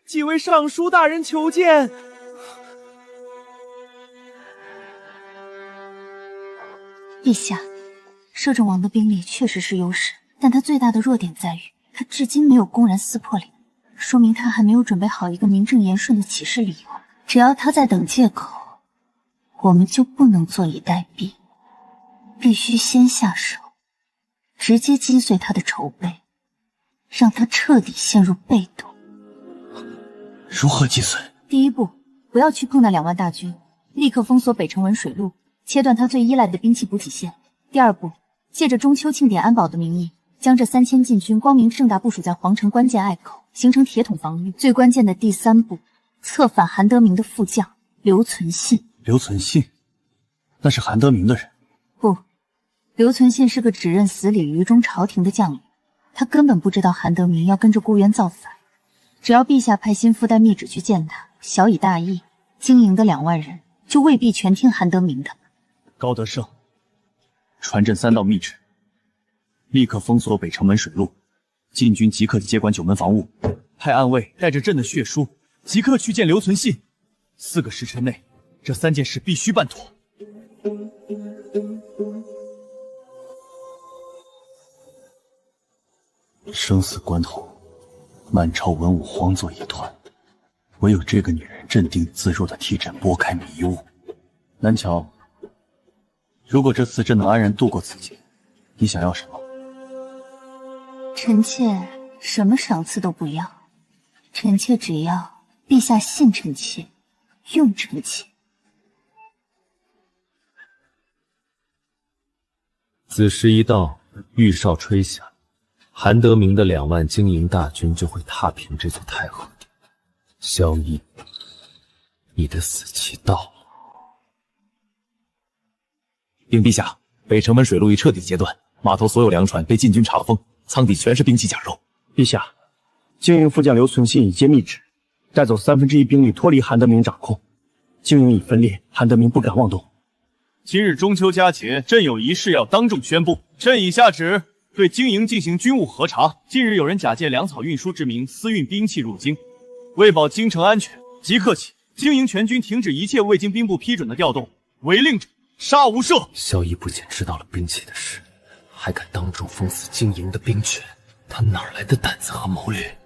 几位尚书大人求见。陛下，摄政王的兵力确实是优势，但他最大的弱点在于他至今没有公然撕破脸，说明他还没有准备好一个名正言顺的起事理由。只要他在等借口，我们就不能坐以待毙，必须先下手，直接击碎他的筹备，让他彻底陷入被动。如何击碎？第一步，不要去碰那2万大军，立刻封锁北城文水路，切断他最依赖的兵器补给线。第二步，借着中秋庆典安保的名义，将这3000禁军光明正大部署在皇城关键隘口，形成铁桶防御。最关键的第3步，策反韩德明的副将刘存信。刘存信，那是韩德明的人？不，刘存信是个只认死理于中朝廷的将领，他根本不知道韩德明要跟着顾渊造反。只要陛下派心腹带密旨去见他，小以大义，经营的2万人就未必全听韩德明的。高德胜，传朕3道密旨：立刻封锁北城门水路，禁军即刻接管9门防务，派暗卫带着朕的血书，即刻去见刘存信。4个时辰内，这3件事必须办妥。生死关头，满朝文武慌作一团，唯有这个女人镇定自若地替朕拨开迷雾。南桥，如果这次朕能安然度过此劫，你想要什么？臣妾什么赏赐都不要，臣妾只要陛下信臣妾，用臣妾。子时一到，玉哨吹响，韩德明的2万精营大军就会踏平这座太和殿。萧逸，你的死期到了。禀陛下，北城门水路已彻底截断，码头所有粮船被禁军查封，舱底全是兵器甲胄。陛下，经营副将刘存信已接密旨，带走1/3兵力脱离韩德明掌控，经营已分裂，韩德明不敢妄动。今日中秋佳节，朕有一事要当众宣布。朕已下旨对经营进行军务核查。近日有人假借粮草运输之名私运兵器入京，为保京城安全，即刻起，经营全军停止一切未经兵部批准的调动，违令者杀无赦。萧逸不仅知道了兵器的事，还敢当众封死经营的兵权，他哪来的胆子和谋略？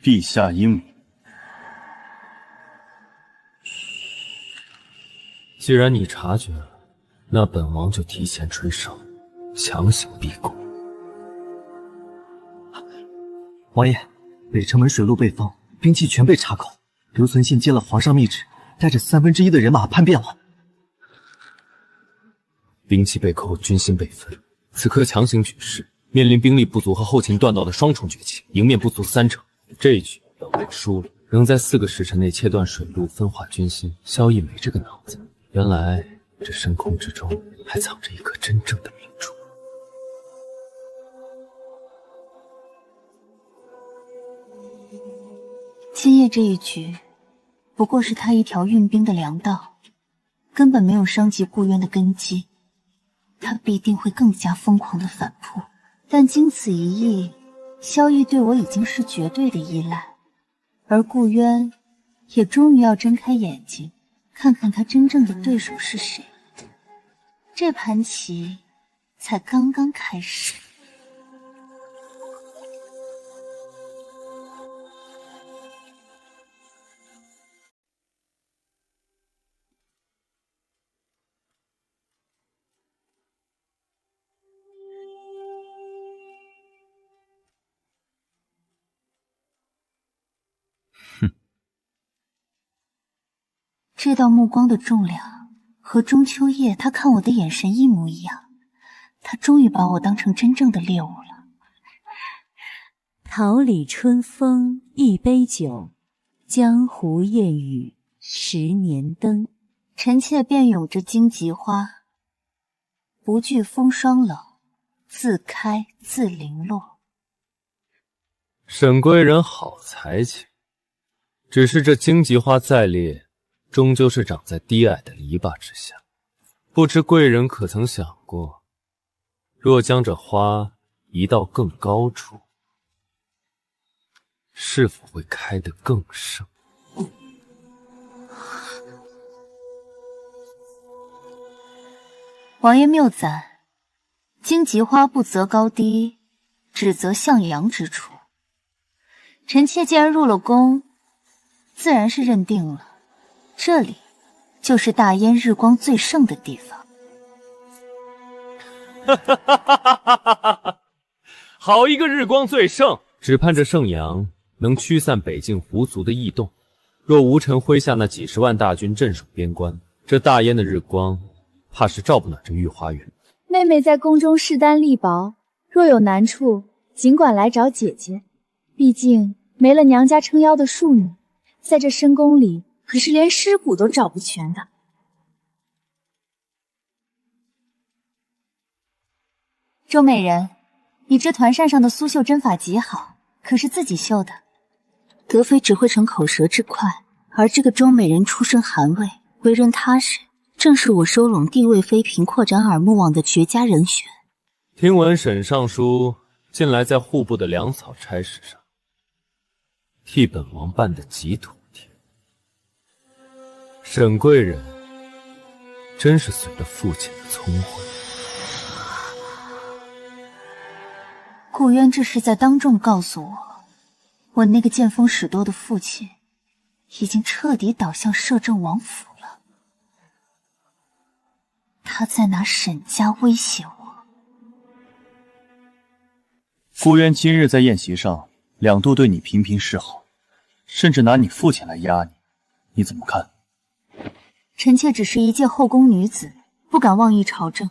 陛下英明。既然你察觉了，那本王就提前吹哨，强行逼宫。王爷，北城门水路被封，兵器全被查扣。刘存信接了皇上密旨，带着1/3的人马叛变了。兵器被扣，军心被分，此刻强行举事，面临兵力不足和后勤断道的双重绝境，赢面不足30%，这一局本王输了，仍在4个时辰内切断水路，分化军心，萧逸没这个脑子。原来这深空之中还藏着一颗真正的明珠。今夜这一局，不过是他一条运兵的良道，根本没有伤及顾渊的根基。他必定会更加疯狂的反扑，但经此一役，萧逸对我已经是绝对的依赖，而顾渊也终于要睁开眼睛，看看他真正的对手是谁。这盘棋才刚刚开始。这道目光的重量和中秋夜他看我的眼神一模一样，他终于把我当成真正的猎物了。桃李春风一杯酒，江湖夜雨10年灯。臣妾便咏着荆棘花，不惧风霜冷，自开自零落。沈贵人好才情，只是这荆棘花再烈，终究是长在低矮的篱笆之下。不知贵人可曾想过，若将这花移到更高处，是否会开得更盛？王爷谬赞，荆棘花不择高低，只择向阳之处。臣妾既然入了宫，自然是认定了这里就是大燕日光最盛的地方。好一个日光最盛！只盼这盛阳能驱散北境狐族的异动。若吴臣麾下那几10万大军镇守边关，这大燕的日光怕是照不暖这御花园。妹妹在宫中势单力薄，若有难处，尽管来找姐姐。毕竟没了娘家撑腰的庶女，在这深宫里可是连尸骨都找不全的。周美人，你这团扇上的苏绣针法极好，可是自己绣的？德妃只会逞口舌之快，而这个周美人出身寒微，为人踏实，正是我收拢地位妃嫔、扩展耳目网的绝佳人选。听闻沈尚书近来在户部的粮草差事上，替本王办得极妥帖。沈贵人真是随了父亲的聪慧。顾渊这是在当众告诉我，我那个见风使舵的父亲已经彻底倒向摄政王府了。他在拿沈家威胁我。顾渊今日在宴席上2度对你频频示好，甚至拿你父亲来压你，你怎么看？臣妾只是一介后宫女子，不敢妄议朝政，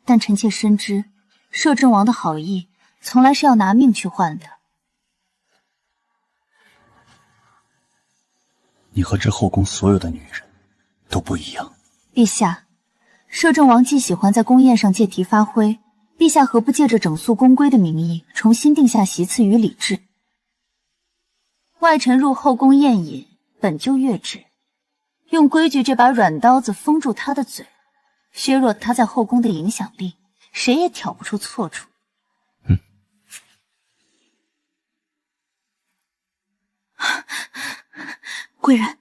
但臣妾深知摄政王的好意从来是要拿命去换的。你和这后宫所有的女人都不一样。陛下，摄政王既喜欢在宫宴上借题发挥，陛下何不借着整肃宫规的名义，重新定下席次与礼制？外臣入后宫宴饮本就越制，用规矩这把软刀子封住他的嘴，削弱他在后宫的影响力，谁也挑不出错处。贵人，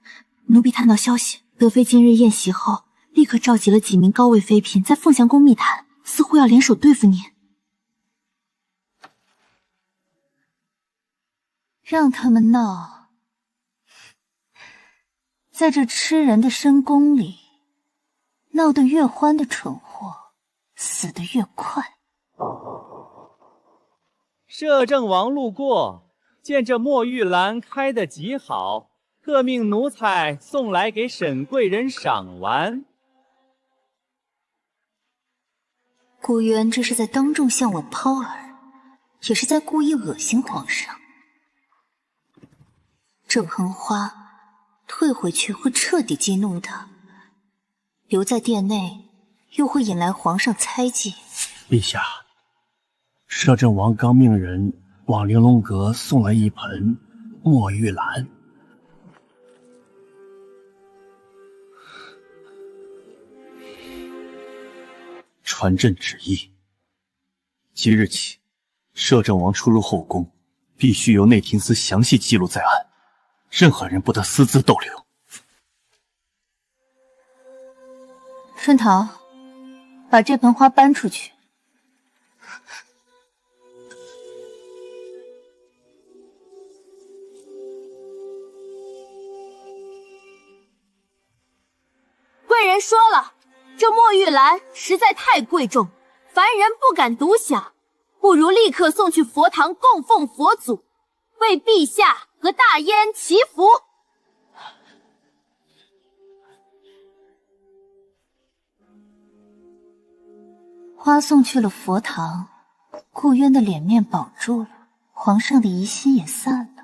奴婢探到消息，德妃今日宴席后，立刻召集了几名高位妃嫔在凤翔宫密谈，似乎要联手对付您。让他们闹，在这吃人的深宫里，闹得越欢的蠢货，死得越快。摄政王路过，见这墨玉兰开得极好，特命奴才送来给沈贵人赏玩。顾渊这是在当众向我抛饵，也是在故意恶心皇上。这盆花退回去会彻底激怒他，留在殿内又会引来皇上猜忌。陛下，摄政王刚命人往玲珑阁送了一盆墨玉兰。传朕旨意，即日起，摄政王出入后宫，必须由内廷司详细记录在案，任何人不得私自逗留。春桃，把这盆花搬出去。贵人说了，这墨玉兰实在太贵重，凡人不敢独享，不如立刻送去佛堂供奉佛祖，为陛下和大燕祈福。花送去了佛堂，顾渊的脸面保住了，皇上的疑心也散了。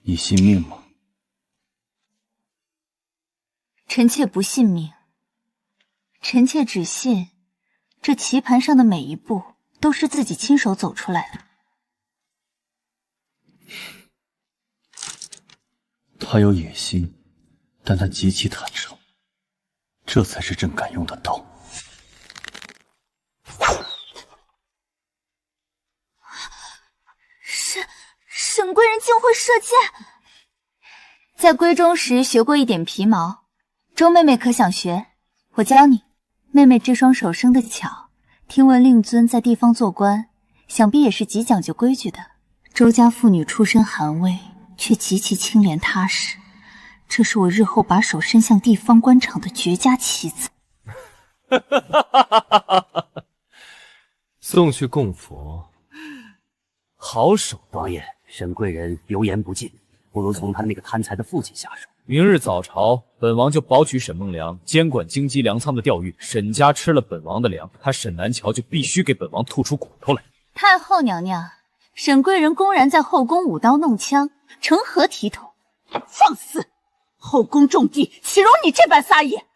你信命吗？臣妾不信命，臣妾只信这棋盘上的每一步都是自己亲手走出来的。他有野心，但他极其坦诚，这才是朕敢用的刀。沈贵人竟会射箭，在闺中时学过一点皮毛，周妹妹可想学？我教你。妹妹这双手生得巧，听闻令尊在地方做官，想必也是极讲究规矩的。周家妇女出身寒微，却极其清廉踏实，这是我日后把手伸向地方官场的绝佳棋子。送去供佛，好手段。王爷，沈贵人油盐不进，不如从他那个贪财的父亲下手。明日早朝，本王就保举沈梦良监管京畿粮仓的调御。沈家吃了本王的粮，他沈南桥就必须给本王吐出骨头来。太后娘娘，沈贵人公然在后宫舞刀弄枪，成何体统？放肆！后宫重地，岂容你这般撒野？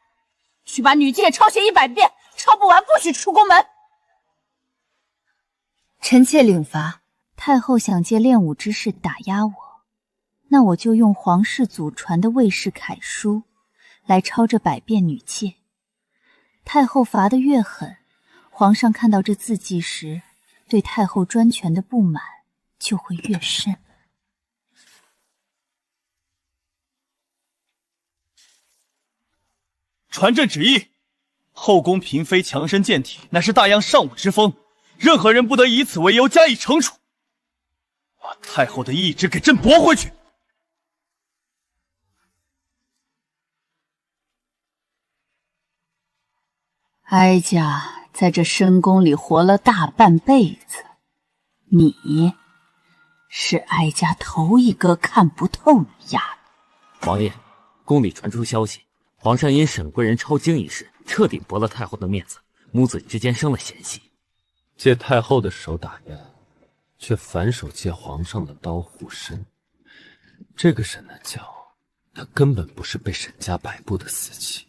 去把女诫抄写100遍，抄不完不许出宫门。臣妾领罚。太后想借练武之势打压我，那我就用皇室祖传的魏氏楷书来抄这100遍女诫。太后罚得越狠，皇上看到这字迹时，对太后专权的不满就会越深。传朕旨意，后宫嫔妃强身健体，乃是大洋尚武之风，任何人不得以此为由加以惩处。把太后的懿旨给朕驳回去！哀家在这深宫里活了大半辈子，你是哀家头一个看不透你丫的。王爷，宫里传出消息，皇上因沈贵人抄经一事，彻底驳了太后的面子，母子之间生了嫌隙。借太后的手打压，却反手借皇上的刀护身。这个沈南桥，他根本不是被沈家摆布的死棋，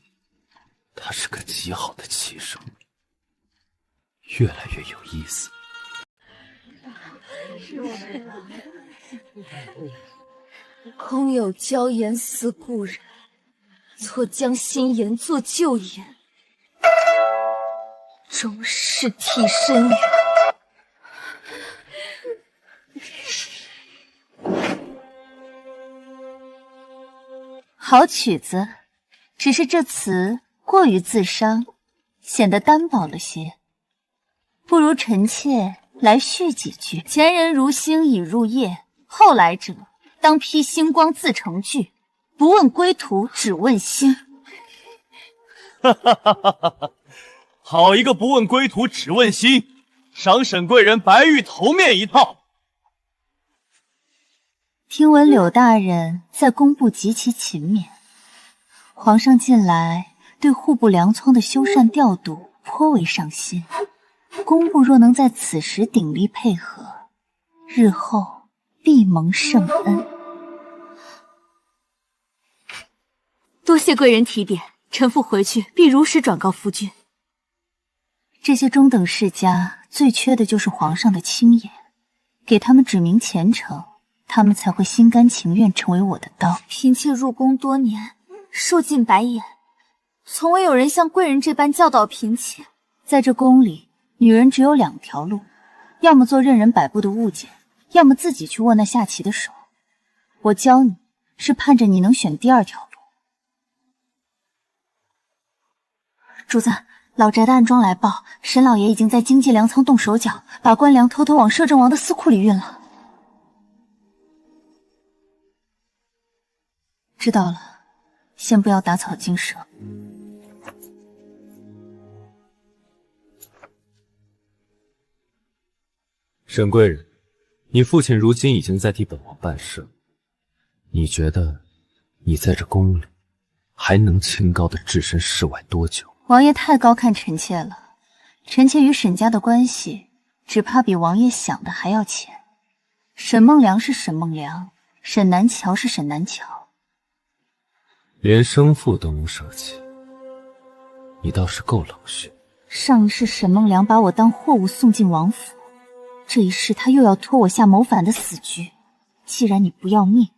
他是个极好的棋手，越来越有意思。空有娇颜思故人，错将新颜作旧颜，终是替身缘。好曲子，只是这词过于自伤，显得单薄了些。不如臣妾来续几句：前人如星已入夜，后来者当披星光自成句，不问归途只问心。哈哈哈哈哈！好一个不问归途只问心，赏沈贵人白玉头面一套。听闻柳大人在工部极其勤勉，皇上近来对户部粮仓的修缮调度颇为上心，工部若能在此时鼎力配合，日后必蒙圣恩。多谢贵人提点，臣妇回去必如实转告夫君。这些中等世家最缺的就是皇上的青眼，给他们指明前程，他们才会心甘情愿成为我的刀。嫔妾入宫多年，受尽白眼，从未有人像贵人这般教导嫔妾。在这宫里，女人只有2条路，要么做任人摆布的物件，要么自己去握那下棋的手。我教你，是盼着你能选第2条路。主子，老宅的暗桩来报，沈老爷已经在经济粮仓动手脚，把官粮偷偷往摄政王的私库里运了。知道了，先不要打草惊蛇。沈贵人，你父亲如今已经在替本王办事，你觉得你在这宫里还能清高的置身事外多久？王爷太高看臣妾了，臣妾与沈家的关系，只怕比王爷想的还要浅。沈梦良是沈梦良，沈南桥是沈南桥，连生父都能舍弃，你倒是够冷血。上一世沈梦良把我当货物送进王府，这一世他又要拖我下谋反的死局。既然你不要命，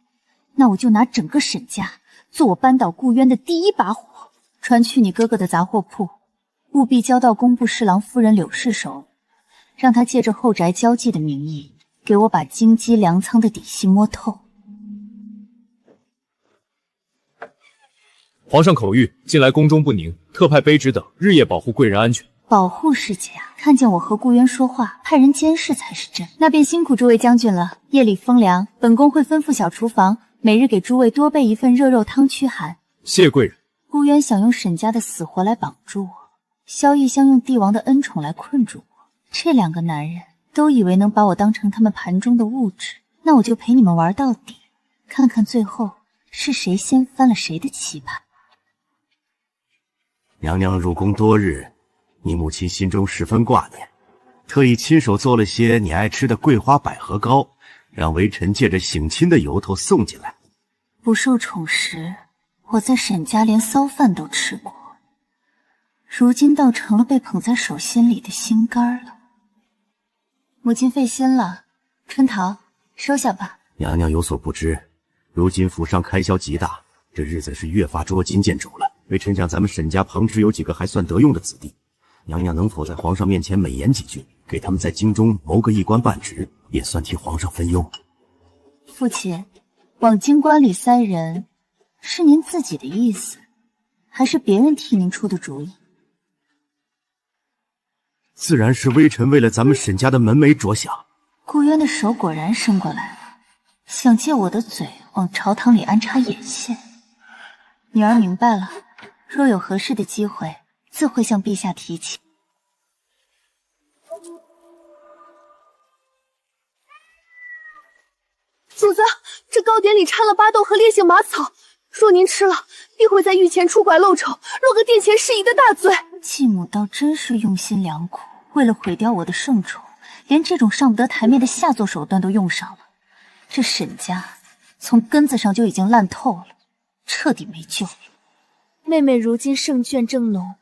那我就拿整个沈家做我扳倒顾渊的第一把火。传去你哥哥的杂货铺，务必交到工部侍郎夫人柳氏手里，让他借着后宅交际的名义，给我把京畿粮仓的底细摸透。皇上口谕，近来宫中不宁，特派卑职等日夜保护贵人安全。保护是假，看见我和顾渊说话，派人监视才是真。那便辛苦诸位将军了。夜里风凉，本宫会吩咐小厨房，每日给诸位多备一份热肉汤驱寒。谢贵人。顾渊想用沈家的死活来绑住我，萧逸想用帝王的恩宠来困住我。这2个男人都以为能把我当成他们盘中的物质，那我就陪你们玩到底，看看最后是谁先翻了谁的棋盘。娘娘入宫多日，你母亲心中十分挂念，特意亲手做了些你爱吃的桂花百合糕，让微臣借着省亲的由头送进来。不受宠时，我在沈家连骚饭都吃过，如今倒成了被捧在手心里的心肝了。母亲费心了，春桃，收下吧。娘娘有所不知，如今府上开销极大，这日子是越发捉襟见肘了。微臣想咱们沈家旁支有几个还算得用的子弟，娘娘能否在皇上面前美言几句，给他们在京中谋个一官半职，也算替皇上分忧。父亲，往京官里塞人，是您自己的意思，还是别人替您出的主意？自然是微臣为了咱们沈家的门楣着想。顾渊的手果然伸过来了，想借我的嘴往朝堂里安插眼线。女儿明白了，若有合适的机会，自会向陛下提起。主子，这糕点里掺了巴豆和烈性玛草，若您吃了，必会在御前出拐露丑，落个殿前失仪的大罪。继母倒真是用心良苦，为了毁掉我的圣宠，连这种上不得台面的下作手段都用上了。这沈家从根子上就已经烂透了，彻底没救了。妹妹如今胜券正浓，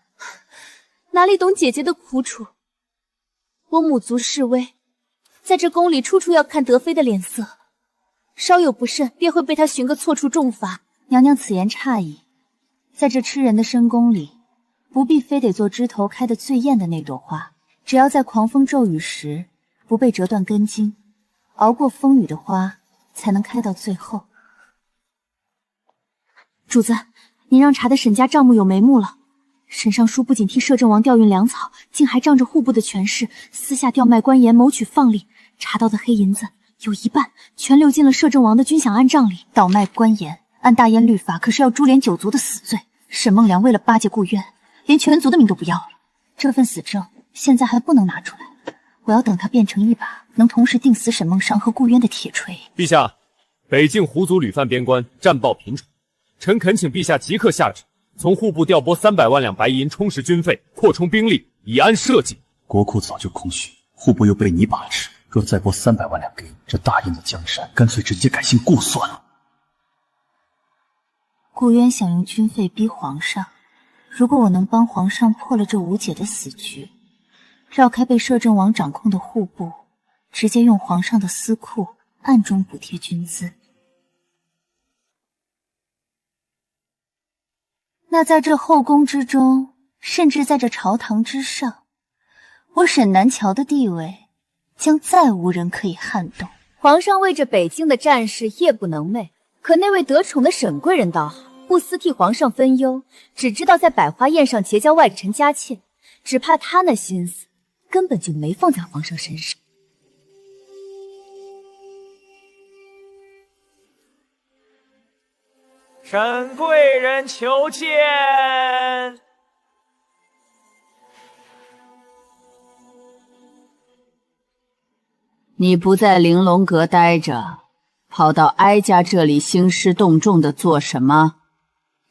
哪里懂姐姐的苦楚？我母族势微，在这宫里处处要看德妃的脸色，稍有不慎便会被她寻个错处重罚。娘娘此言差矣，在这吃人的深宫里，不必非得做枝头开得最艳的那朵花，只要在狂风骤雨时不被折断根茎，熬过风雨的花才能开到最后。主子，您让查的沈家账目有眉目了。沈尚书不仅替摄政王调运粮草，竟还仗着户部的权势，私下调卖官盐，谋取放利。查到的黑银子有一半全流进了摄政王的军饷暗账里。倒卖官盐，按大燕律法可是要株连九族的死罪。沈梦良为了巴结顾渊，连全族的命都不要了。这份死证现在还不能拿出来，我要等他变成一把能同时定死沈梦商和顾渊的铁锤。陛下，北境胡族屡犯边关，战报频传，臣恳请陛下即刻下旨，从户部调拨300万两白银，充实军费，扩充兵力，以安社稷。国库早就空虚，户部又被你把持，若再拨300万两给你，这大燕的江山干脆直接改姓顾算了。顾渊想用军费逼皇上，如果我能帮皇上破了这无解的死局，绕开被摄政王掌控的户部，直接用皇上的私库暗中补贴军资。那在这后宫之中，甚至在这朝堂之上，我沈南桥的地位将再无人可以撼动。皇上为着北京的战事夜不能寐，可那位得宠的沈贵人倒好，不思替皇上分忧，只知道在百花宴上结交外臣佳妾，只怕他那心思根本就没放在皇上身上。沈贵人求见。你不在玲珑阁待着，跑到哀家这里兴师动众的做什么？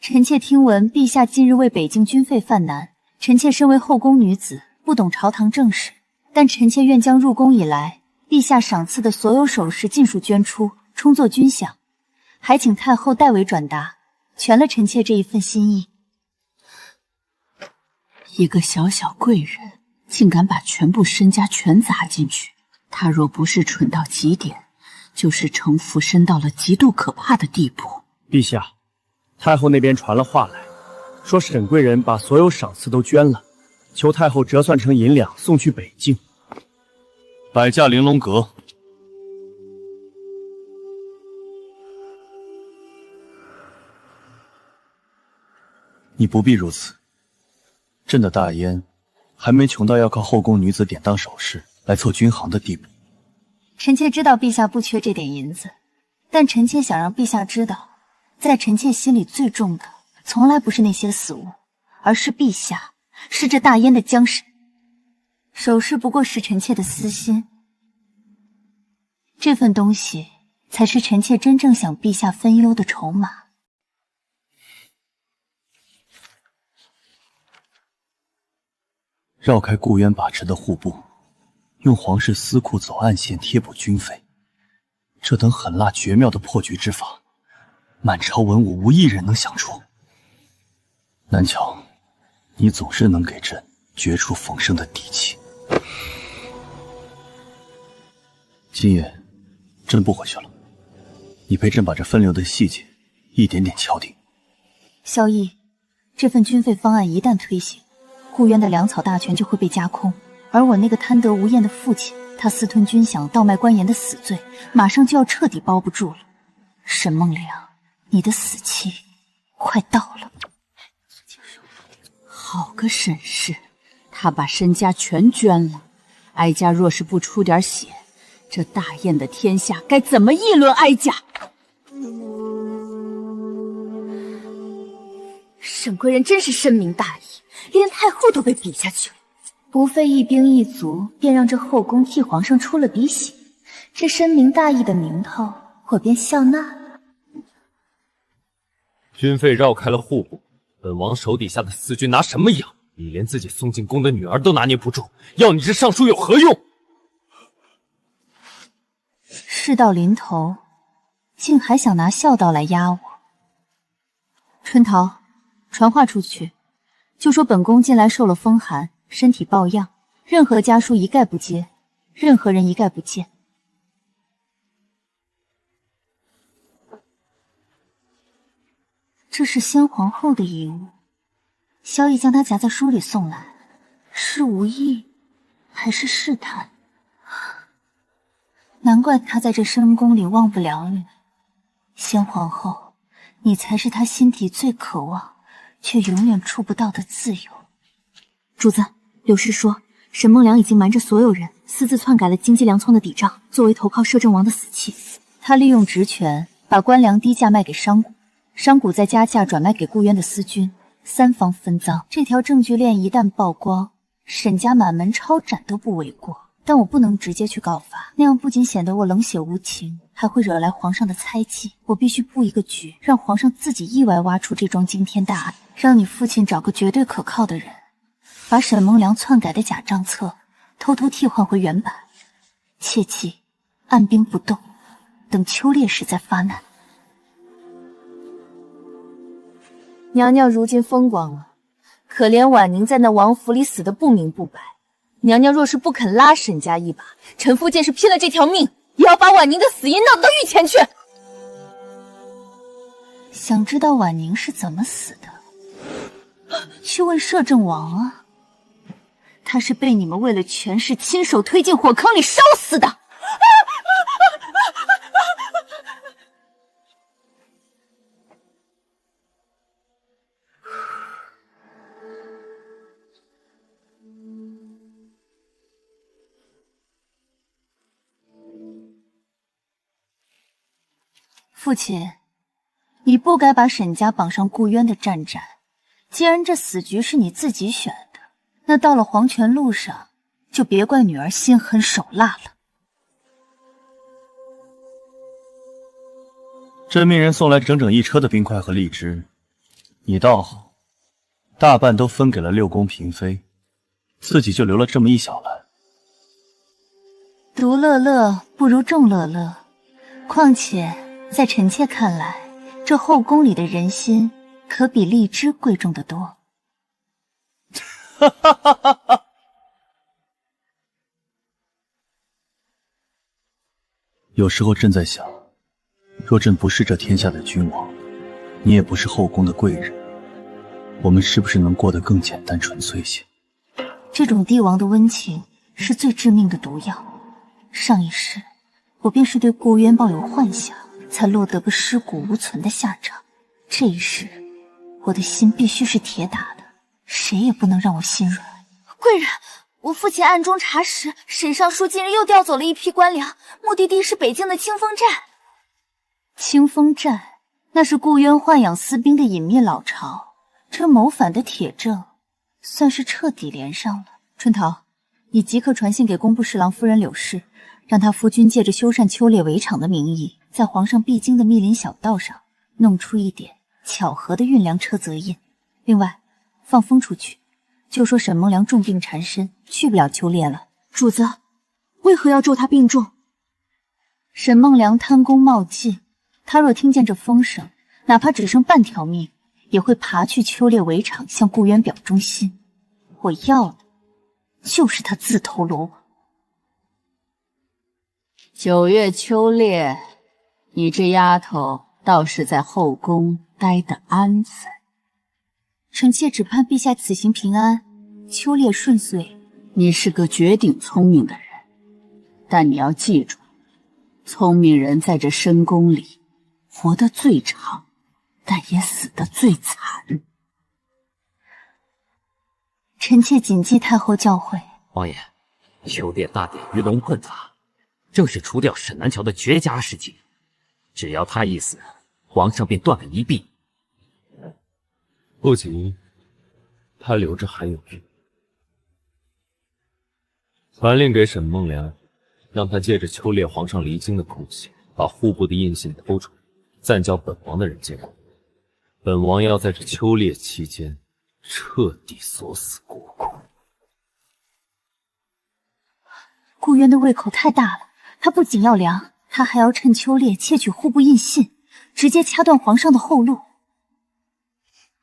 臣妾听闻陛下近日为北京军费犯难，臣妾身为后宫女子，不懂朝堂政事，但臣妾愿将入宫以来陛下赏赐的所有首饰尽数捐出，充作军饷，还请太后代为转达，全了臣妾这一份心意。一个小小贵人，竟敢把全部身家全砸进去，他若不是蠢到极点，就是城府深到了极度可怕的地步。陛下，太后那边传了话来，说沈贵人把所有赏赐都捐了，求太后折算成银两送去北境。摆驾玲珑阁。你不必如此。朕的大燕还没穷到要靠后宫女子典当首饰来凑军行的地步。臣妾知道陛下不缺这点银子，但臣妾想让陛下知道，在臣妾心里最重的从来不是那些死物，而是陛下，是这大燕的江山。首饰不过是臣妾的私心，这份东西才是臣妾真正想陛下分忧的筹码。绕开顾渊把持的户部，用皇室私库走暗线贴补军费，这等狠辣绝妙的破局之法，满朝文武无一人能想出。南乔，你总是能给朕绝处逢生的底气。今夜，朕不回去了，你陪朕把这分流的细节一点点敲定。萧逸，这份军费方案一旦推行，顾渊的粮草大权就会被架空，而我那个贪得无厌的父亲，他私吞军饷、倒卖官盐的死罪，马上就要彻底包不住了。沈梦良，你的死期快到了。好个沈氏，他把身家全捐了，哀家若是不出点血，这大燕的天下该怎么议论哀家？沈贵人真是深明大义，连太后都被比下去了。不费一兵一卒，便让这后宫替皇上出了鼻血，这深明大义的名头，我便笑纳了。军费绕开了户部，本王手底下的私军拿什么养？你连自己送进宫的女儿都拿捏不住，要你这尚书有何用？事到临头，竟还想拿孝道来压我。春桃，传话出去，就说本宫近来受了风寒，身体抱恙，任何家书一概不接，任何人一概不见。这是先皇后的遗物，萧逸将它夹在书里送来，是无意还是试探？难怪他在这深宫里忘不了你。先皇后，你才是他心底最渴望却永远触不到的自由。主子，有事说，沈梦良已经瞒着所有人，私自篡改了京畿粮仓的底账，作为投靠摄政王的死契。他利用职权，把官粮低价卖给商贾，商贾再加价转卖给顾渊的私军，三方分赃。这条证据链一旦曝光，沈家满门抄斩都不为过。但我不能直接去告发，那样不仅显得我冷血无情，还会惹来皇上的猜忌。我必须布一个局，让皇上自己意外挖出这桩惊天大案，让你父亲找个绝对可靠的人，把沈梦良篡改的假账册偷偷替换回原版。切记，按兵不动，等秋烈时再发难。娘娘如今风光了，可怜婉宁在那王府里死得不明不白。娘娘若是不肯拉沈家一把，臣妇见是拼了这条命，也要把婉宁的死因闹到御前去。想知道婉宁是怎么死的，去问摄政王啊。他是被你们为了权势亲手推进火坑里烧死的。父亲，你不该把沈家绑上顾渊的战斩。既然这死局是你自己选的，那到了黄泉路上，就别怪女儿心狠手辣了。朕命人送来整整1车的冰块和荔枝，你倒好，大半都分给了6宫嫔妃，自己就留了这么一小篮。独乐乐不如众乐乐，况且在臣妾看来，这后宫里的人心可比荔枝贵重得多。哈哈哈哈哈！有时候朕在想，若朕不是这天下的君王，你也不是后宫的贵人，我们是不是能过得更简单纯粹些？这种帝王的温情是最致命的毒药。上一世，我便是对顾渊抱有幻想，才落得个尸骨无存的下场。这一世，我的心必须是铁打的，谁也不能让我心软。贵人，我父亲暗中查实，沈尚书近日又调走了一批官粮，目的地是北京的清风寨。清风寨，那是顾渊豢养私兵的隐秘老巢，这谋反的铁证，算是彻底连上了。春桃，你即刻传信给工部侍郎夫人柳氏，让他夫君借着修缮秋猎围场的名义，在皇上必经的密林小道上弄出一点巧合的运粮车辙印。另外，放风出去，就说沈梦良重病缠身，去不了秋猎了。主子，为何要咒他病重？沈梦良贪功冒进，他若听见这风声，哪怕只剩半条命，也会爬去秋猎围场向顾渊表忠心。我要的就是他自投罗网。9月秋猎，你这丫头倒是在后宫待得安分。臣妾只盼陛下此行平安，秋猎顺遂。你是个绝顶聪明的人，但你要记住，聪明人在这深宫里活得最长，但也死得最惨。臣妾谨记太后教诲。王爷，秋猎大典鱼龙混杂，正是除掉沈南桥的绝佳时机。只要他一死，皇上便断了一臂。不急，他留着还有用。传令给沈梦良，让他借着秋猎皇上离京的空隙，把户部的印信偷出来，暂叫本王的人监管。本王要在这秋猎期间彻底锁死国库。顾渊的胃口太大了，他不仅要粮，他还要趁秋猎窃取户部印信，直接掐断皇上的后路。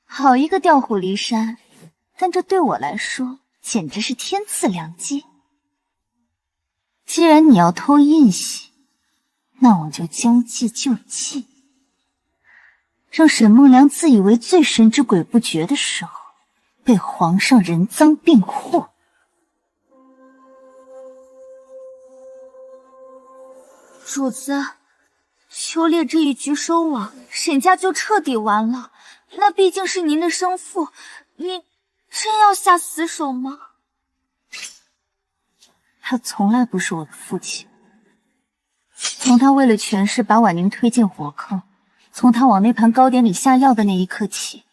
好一个调虎离山，但这对我来说简直是天赐良机。既然你要偷印信，那我就将计就计，让沈梦良自以为最神之鬼不觉的时候，被皇上人赃并获。主子，秋猎这一局收了，沈家就彻底完了。那毕竟是您的生父，你真要下死手吗？他从来不是我的父亲。从他为了权势把婉宁推进火坑，从他往那盘糕点里下药的那一刻起，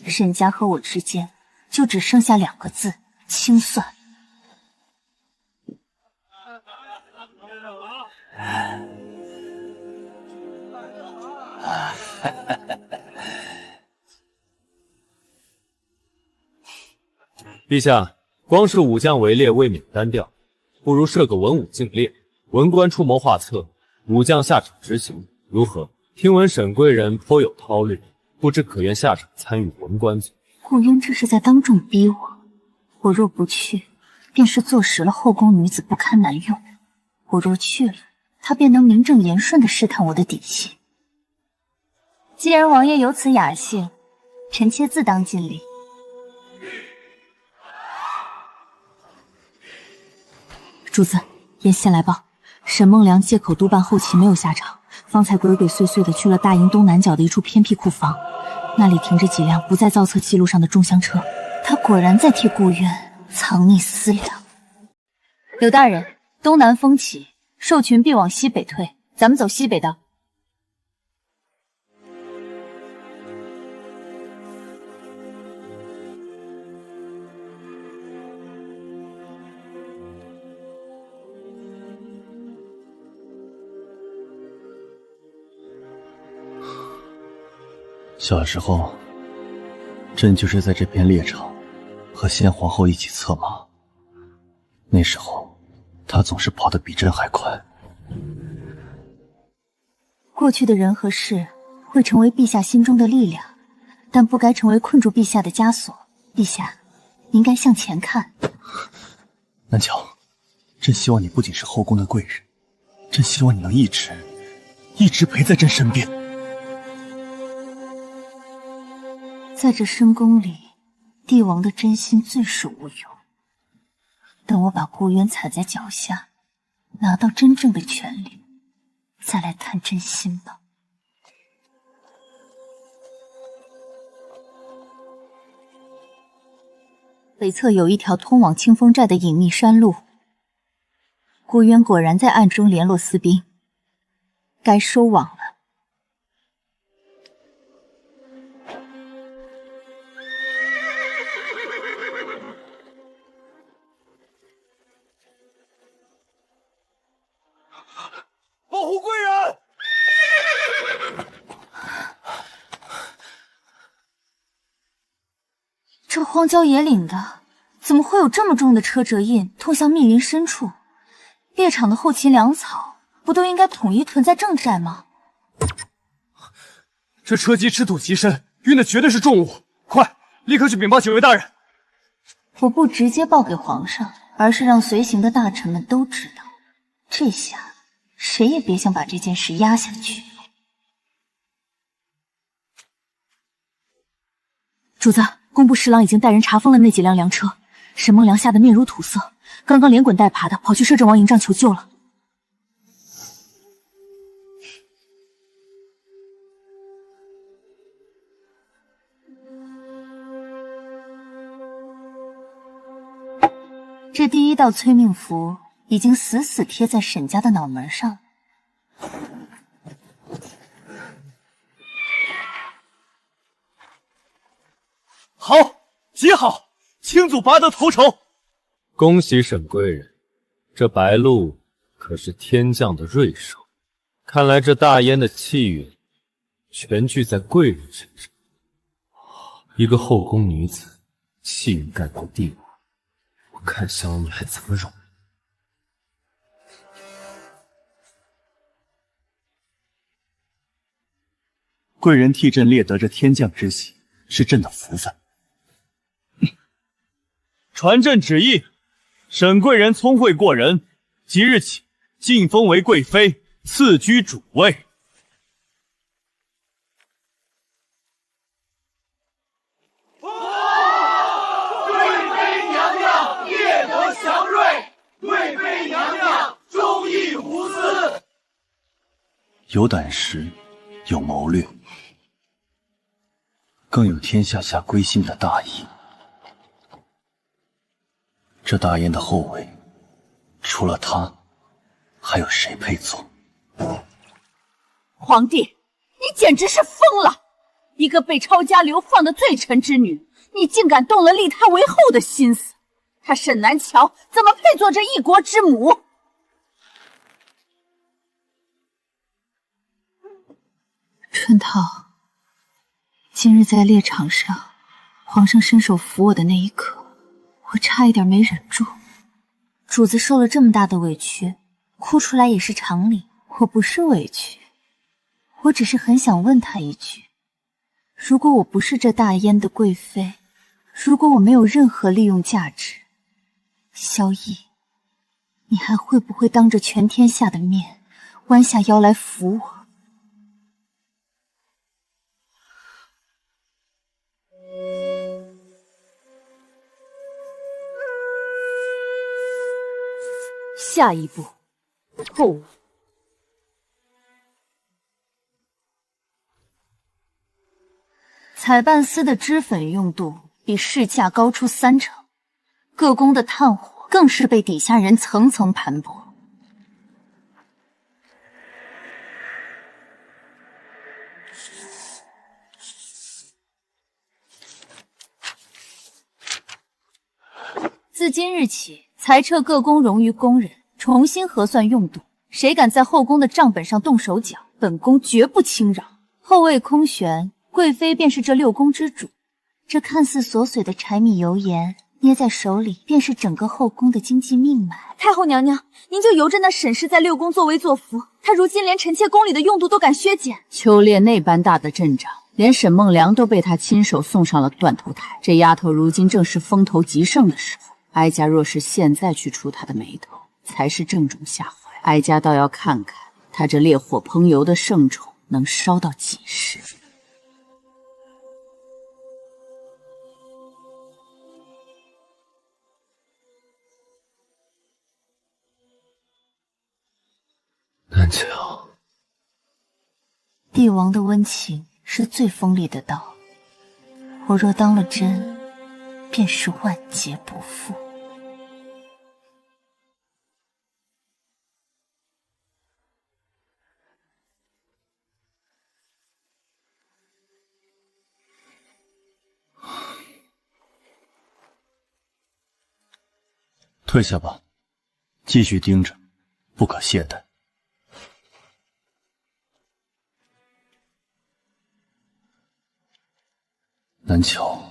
沈家和我之间就只剩下2个字：清算。陛下，光是武将围猎未免单调，不如设个文武竞猎，文官出谋划策，武将下场执行，如何？听闻沈贵人颇有韬略，不知可愿下场参与文官组？顾渊这是在当众逼我，我若不去，便是坐实了后宫女子不堪难用；我若去了，他便能名正言顺地试探我的底细。既然王爷有此雅兴，臣妾自当尽力。主子，言先来报，沈梦良借口督办后勤没有下场，方才鬼鬼祟祟的去了大营东南角的一处偏僻库房，那里停着几辆不在造册记录上的重箱车。他果然在替顾渊藏匿私粮。柳大人，东南风起，兽群必往西北退，咱们走西北道。小时候，朕就是在这片猎场和先皇后一起策马。那时候，他总是跑得比朕还快。过去的人和事会成为陛下心中的力量，但不该成为困住陛下的枷锁。陛下，应该向前看。南乔，朕希望你不仅是后宫的贵人，朕希望你能一直陪在朕身边。在这深宫里，帝王的真心最是无用。等我把顾渊踩在脚下，拿到真正的权力，再来谈真心吧。北侧有一条通往清风寨的隐秘山路，顾渊果然在暗中联络私兵，该收网了。保护贵人！这荒郊野岭的，怎么会有这么重的车辙印通向密林深处？猎场的后勤粮草不都应该统一囤在正寨吗？这车机吃土极深，运的绝对是重物，快，立刻去禀报警卫大人。我不直接报给皇上，而是让随行的大臣们都知道，这下谁也别想把这件事压下去。主子，工部侍郎已经带人查封了那几辆粮车，沈梦良吓得面如土色，刚刚连滚带爬的跑去摄政王营帐求救了。这第一道催命符已经死死贴在沈家的脑门上。好，极好，清祖拔得头筹。恭喜沈贵人，这白鹿可是天降的瑞兽，看来这大燕的气运全聚在贵人身上。一个后宫女子，气运盖过帝王，我看襄阳你还怎么容？贵人替朕猎得这天降之喜，是朕的福分。传朕旨意，沈贵人聪慧过人，即日起晋封为贵妃，赐居主位。贵妃娘娘业德祥瑞，贵妃娘娘忠义无私。有胆识，有谋略，更有天下下归心的大义。这大燕的后位，除了他，还有谁配做？皇帝，你简直是疯了！一个被抄家流放的罪臣之女，你竟敢动了立她为后的心思？她沈南乔怎么配做这一国之母？春涛，今日在猎场上，皇上伸手扶我的那一刻，我差一点没忍住。主子受了这么大的委屈，哭出来也是常理。我不是委屈，我只是很想问他一句：如果我不是这大燕的贵妃，如果我没有任何利用价值，萧逸，你还会不会当着全天下的面弯下腰来扶我？下一步，后舞。采办丝的脂粉用度比市价高出3成，各宫的炭火更是被底下人层层盘剥。自今日起，裁撤各宫冗余工人，重新核算用度。谁敢在后宫的账本上动手脚，本宫绝不轻饶。后位空悬，贵妃便是这6宫之主。这看似琐碎的柴米油盐，捏在手里便是整个后宫的经济命脉。太后娘娘，您就由着那沈氏在6宫作威作福，她如今连臣妾宫里的用度都敢削减。秋猎那般大的阵仗，连沈梦良都被她亲手送上了断头台。这丫头如今正是风头极盛的时候，哀家若是现在去出她的眉头，才是正中下怀。哀家倒要看看她这烈火烹油的圣宠能烧到几时。南桥，帝王的温情是最锋利的刀，我若当了真，便是万劫不复。退下吧，继续盯着，不可懈怠。南乔，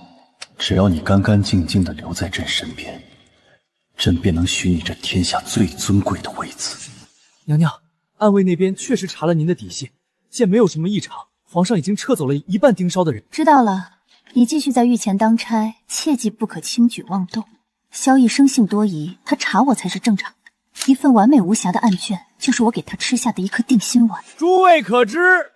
只要你干干净净地留在朕身边，朕便能许你这天下最尊贵的位子。娘娘，暗卫那边确实查了您的底细，见没有什么异常，皇上已经撤走了1半盯梢的人。知道了，你继续在御前当差，切记不可轻举妄动。萧逸生性多疑，他查我才是正常的。一份完美无瑕的案卷，就是我给他吃下的一颗定心丸。诸位可知，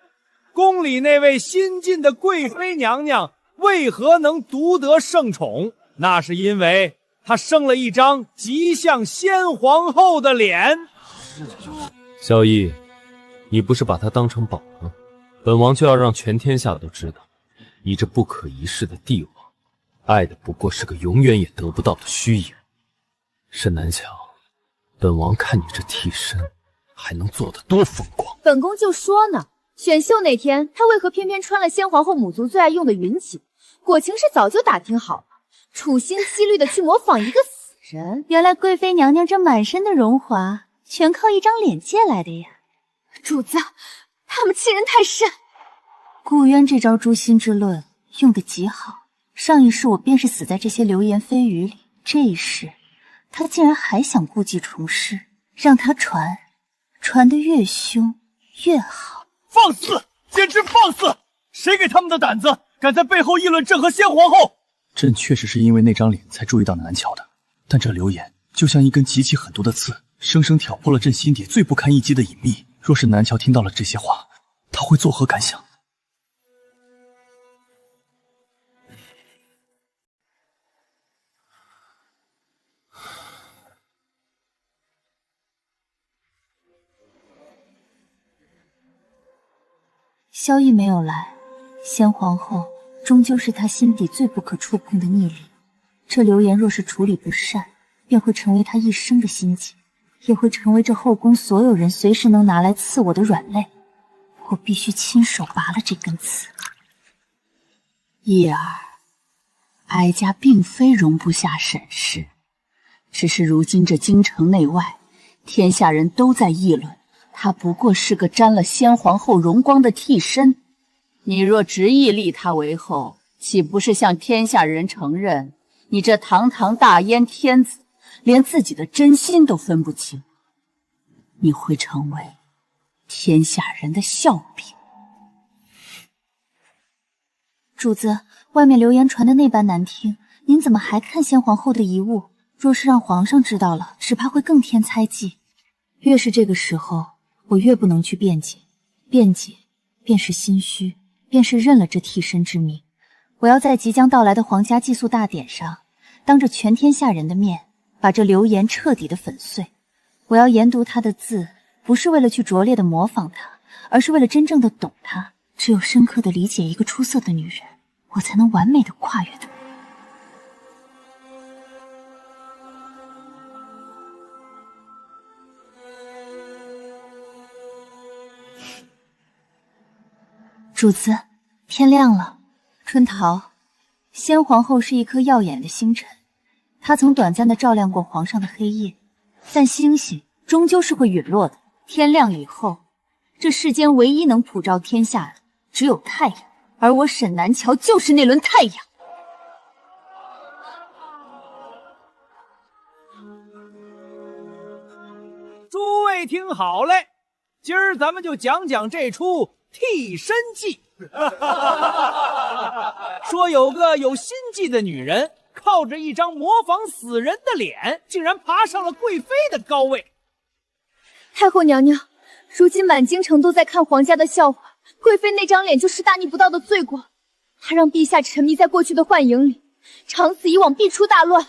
宫里那位新晋的贵妃娘娘为何能独得圣宠？那是因为她生了一张极像先皇后的脸。萧逸，你不是把她当成宝吗？本王就要让全天下都知道，你这不可一世的帝王，爱的不过是个永远也得不到的虚影。沈南乔，本王看你这替身还能做得多风光。本宫就说呢，选秀那天她为何偏偏穿了先皇后母族最爱用的云锦？果情是早就打听好了，处心积虑的去模仿一个死人。原来贵妃娘娘这满身的荣华，全靠一张脸借来的呀！主子，他们欺人太甚。顾渊这招诛心之论用得极好，上一世我便是死在这些流言蜚语里，这一世他竟然还想故技重施，让他传得越凶越好。放肆！简直放肆！谁给他们的胆子，敢在背后议论朕和先皇后？朕确实是因为那张脸才注意到南乔的，但这流言就像一根极其狠毒的刺，生生挑破了朕心底最不堪一击的隐秘。若是南乔听到了这些话，他会作何感想？萧逸没有来，先皇后终究是他心底最不可触碰的逆鳞。这流言若是处理不善，便会成为他一生的心结，也会成为这后宫所有人随时能拿来刺我的软肋。我必须亲手拔了这根刺。逸儿，哀家并非容不下沈氏，只是如今这京城内外，天下人都在议论，她不过是个沾了先皇后荣光的替身，你若执意立他为后，岂不是向天下人承认你这堂堂大燕天子连自己的真心都分不清？你会成为天下人的笑柄。主子，外面流言传的那般难听，您怎么还看先皇后的遗物？若是让皇上知道了，只怕会更添猜忌。越是这个时候，我越不能去辩解，辩解便是心虚，便是认了这替身之命。我要在即将到来的皇家祭祀大典上，当着全天下人的面，把这流言彻底的粉碎。我要研读他的字，不是为了去拙劣的模仿他，而是为了真正的懂他。只有深刻的理解一个出色的女人，我才能完美的跨越她。主子，天亮了。春桃，先皇后是一颗耀眼的星辰，她曾短暂的照亮过皇上的黑夜，但星星终究是会陨落的。天亮以后，这世间唯一能普照天下的只有太阳，而我沈南桥就是那轮太阳。诸位听好嘞，今儿咱们就讲讲这出替身计。说有个有心计的女人，靠着一张模仿死人的脸，竟然爬上了贵妃的高位。太后娘娘，如今满京城都在看皇家的笑话，贵妃那张脸就是大逆不道的罪过。她让陛下沉迷在过去的幻影里，长此以往必出大乱。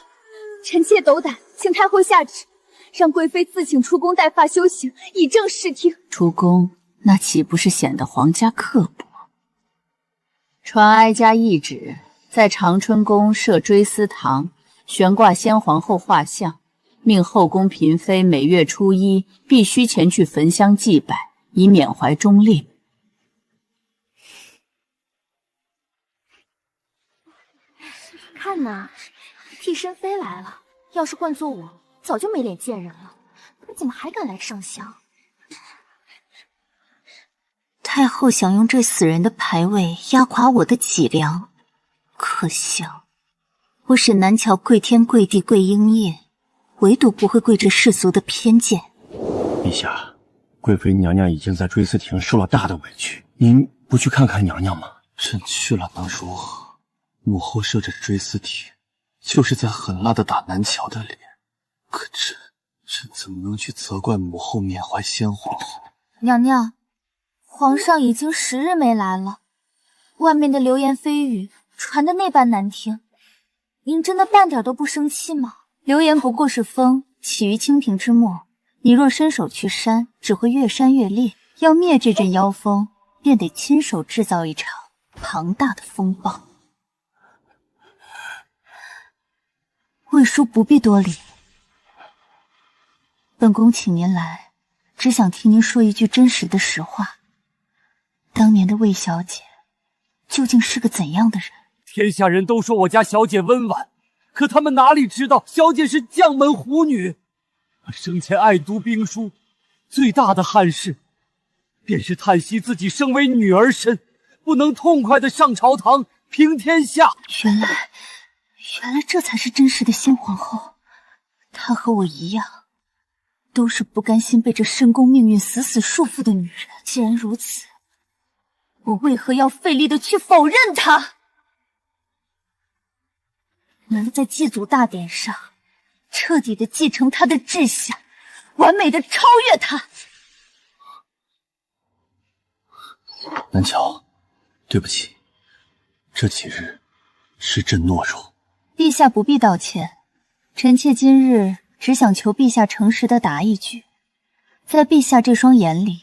臣妾斗胆，请太后下旨，让贵妃自请出宫带发修行，以正视听。出宫，那岂不是显得皇家刻薄？传哀家懿旨，在长春宫设追思堂，悬挂先皇后画像，命后宫嫔妃每月初一必须前去焚香祭拜，以缅怀忠烈。看呐，替身妃来了。要是换做我，早就没脸见人了。他怎么还敢来上香？太后想用这死人的牌位压垮我的脊梁，可笑！我沈南桥跪天跪地跪鹰叶，唯独不会跪这世俗的偏见。陛下，贵妃娘娘已经在追思亭受了大的委屈，您不去看看娘娘吗？朕去了能如何？母后设这追思亭，就是在狠辣的打南桥的脸。可朕怎么能去责怪母后缅怀先皇后？娘娘，皇上已经10日没来了，外面的流言蜚语传得那般难听，您真的半点都不生气吗？流言不过是风，起于清平之末，你若伸手去扇，只会越扇越烈。要灭这阵妖风，便得亲手制造一场庞大的风暴。魏叔不必多礼，本宫请您来，只想听您说一句真实的实话。当年的魏小姐究竟是个怎样的人？天下人都说我家小姐温婉，可他们哪里知道小姐是将门虎女。生前爱读兵书，最大的憾事便是叹息自己身为女儿身，不能痛快的上朝堂平天下。原来这才是真实的先皇后。她和我一样，都是不甘心被这深宫命运死死束缚的女人。既然如此，我为何要费力的去否认她？能在祭祖大典上彻底的继承她的志向，完美的超越她。南桥，对不起，这几日是朕懦弱。陛下不必道歉，臣妾今日只想求陛下诚实的答一句，在陛下这双眼里，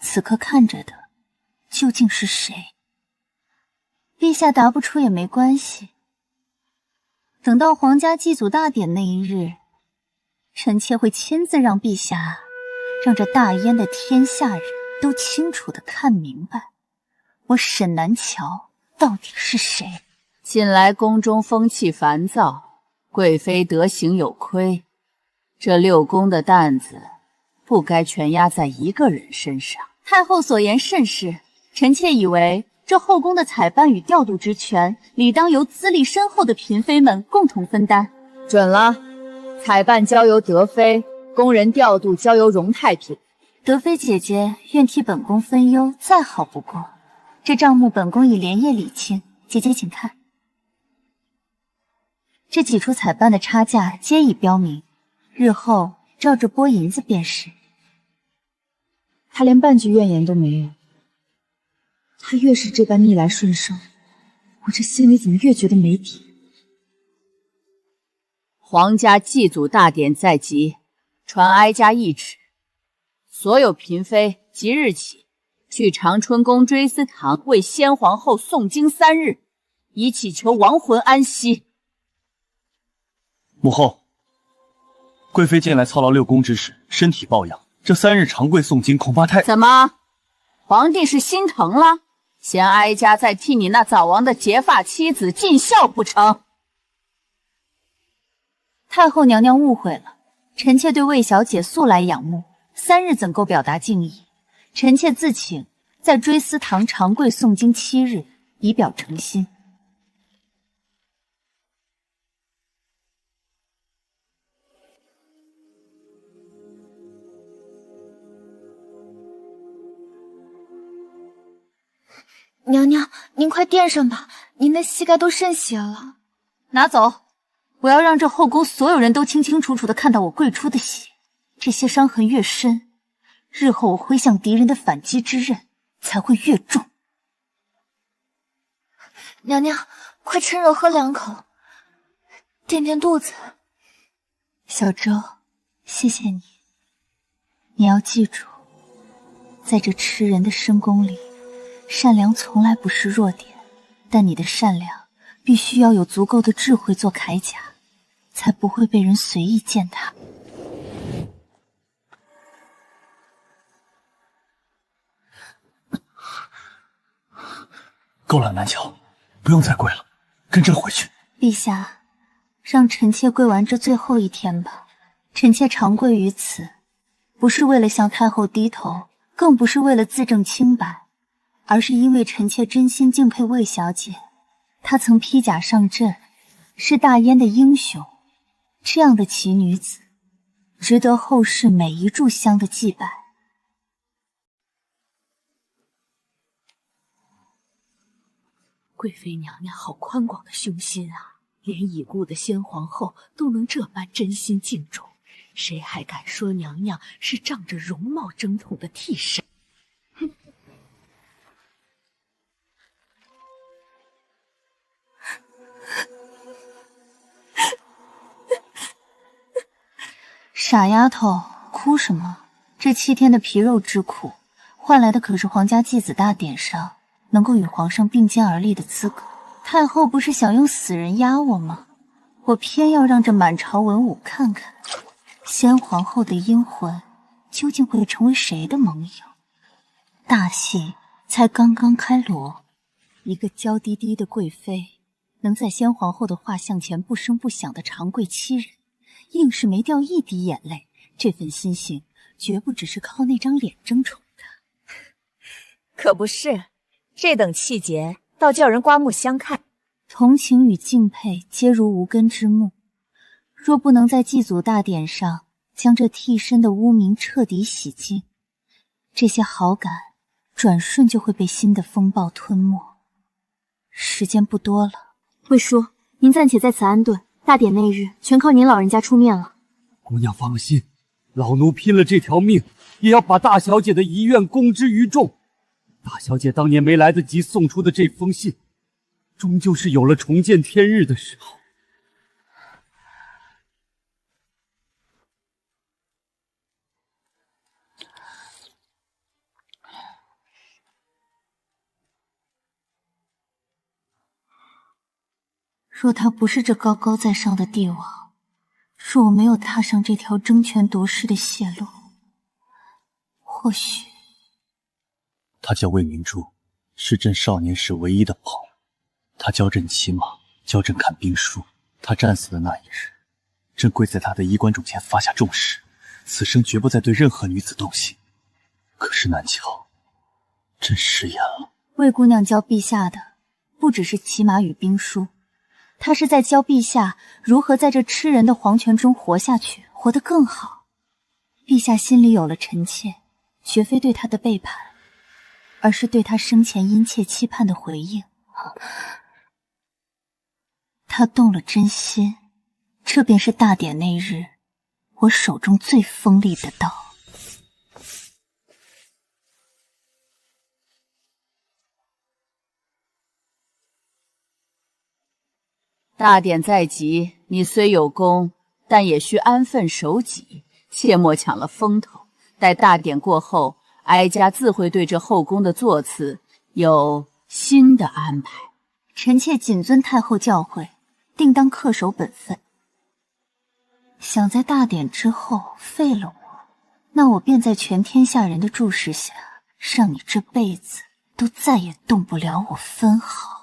此刻看着的究竟是谁？陛下答不出也没关系，等到皇家祭祖大典那一日，臣妾会亲自让陛下，让这大燕的天下人都清楚的看明白，我沈南桥到底是谁。近来宫中风气烦躁，贵妃德行有亏，这6宫的担子不该全压在一个人身上。太后所言甚是，臣妾以为这后宫的采办与调度之权，理当由资历深厚的嫔妃们共同分担。准了，采办交由德妃，宫人调度交由容太嫔。德妃姐姐愿替本宫分忧，再好不过。这账目本宫已连夜理清，姐姐请看。这几处采办的差价皆已标明，日后照着拨银子便是。他连半句怨言都没有。他越是这般逆来顺受，我这心里怎么越觉得没底。皇家祭祖大典在即，传哀家懿旨，所有嫔妃即日起去长春宫追思堂为先皇后诵经3日，以祈求亡魂安息。母后，贵妃近来操劳6宫之事，身体抱恙，这3日长跪诵经恐怕太……怎么，皇帝是心疼了，嫌哀家再替你那早亡的结发妻子尽孝不成？太后娘娘误会了，臣妾对魏小姐素来仰慕，3日怎够表达敬意？臣妾自请在追思堂长跪诵经7日，以表诚心。娘娘，您快垫上吧，您的膝盖都渗血了。拿走，我要让这后宫所有人都清清楚楚地看到我跪出的血。这些伤痕越深，日后我挥向敌人的反击之刃才会越重。娘娘，快趁热喝2口，垫垫肚子。小周，谢谢你。你要记住，在这吃人的深宫里，善良从来不是弱点，但你的善良必须要有足够的智慧做铠甲，才不会被人随意践踏。够了，南乔，不用再跪了，跟朕回去。陛下，让臣妾跪完这最后一天吧。臣妾长跪于此，不是为了向太后低头，更不是为了自证清白，而是因为臣妾真心敬佩魏小姐。她曾披甲上阵，是大燕的英雄，这样的奇女子，值得后世每一炷香的祭拜。贵妃娘娘好宽广的胸心啊，连已故的先皇后都能这般真心敬重，谁还敢说娘娘是仗着容貌争宠的替身？傻丫头，哭什么？这7天的皮肉之苦，换来的可是皇家祭子大典上能够与皇上并肩而立的资格。太后不是想用死人压我吗？我偏要让这满朝文武看看，先皇后的阴魂究竟会成为谁的盟友。大戏才刚刚开锣，一个娇滴滴的贵妃能在先皇后的画像前不声不响的长跪7日，硬是没掉一滴眼泪，这份心性绝不只是靠那张脸争宠的。可不是，这等气节倒叫人刮目相看。同情与敬佩皆如无根之木，若不能在祭祖大典上将这替身的污名彻底洗净，这些好感转瞬就会被新的风暴吞没。时间不多了，魏叔，您暂且在此安顿，大典那日全靠您老人家出面了。姑娘放心，老奴拼了这条命，也要把大小姐的遗愿公之于众。大小姐当年没来得及送出的这封信，终究是有了重见天日的时候。若他不是这高高在上的帝王，若我没有踏上这条争权夺势的血路，或许……他叫魏明珠，是朕少年时唯一的朋友。他教朕骑马，教朕看兵书。他战死的那一日，朕跪在他的衣冠冢前发下重誓，此生绝不再对任何女子动心。可是南乔，朕食言了。魏姑娘教陛下的不只是骑马与兵书，她是在教陛下如何在这吃人的皇权中活下去，活得更好。陛下心里有了臣妾，绝非对她的背叛，而是对她生前殷切期盼的回应。她动了真心，这便是大典那日我手中最锋利的刀。大典在即，你虽有功，但也需安分守己，切莫抢了风头。待大典过后，哀家自会对这后宫的座次有新的安排。臣妾谨遵太后教诲，定当恪守本分。想在大典之后废了我，那我便在全天下人的注视下，让你这辈子都再也动不了我分毫。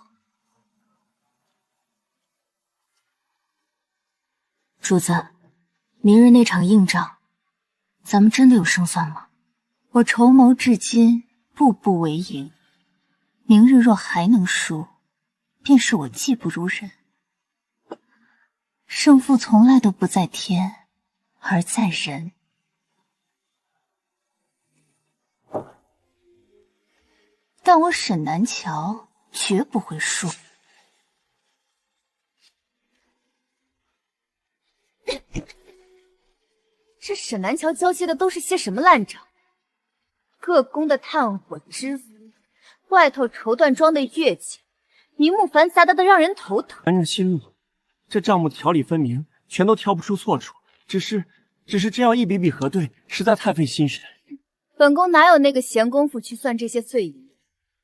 主子，明日那场硬仗，咱们真的有胜算吗？我筹谋至今，步步为营。明日若还能输，便是我技不如人。胜负从来都不在天，而在人。但我沈南桥绝不会输。这沈南桥交接的都是些什么烂账？各宫的炭火支付，外头绸缎庄的月钱，名目繁杂的都让人头疼。娘娘息怒，这账目条理分明，全都挑不出错处。只是这样一笔笔核对，实在太费心神。本宫哪有那个闲工夫去算这些碎银？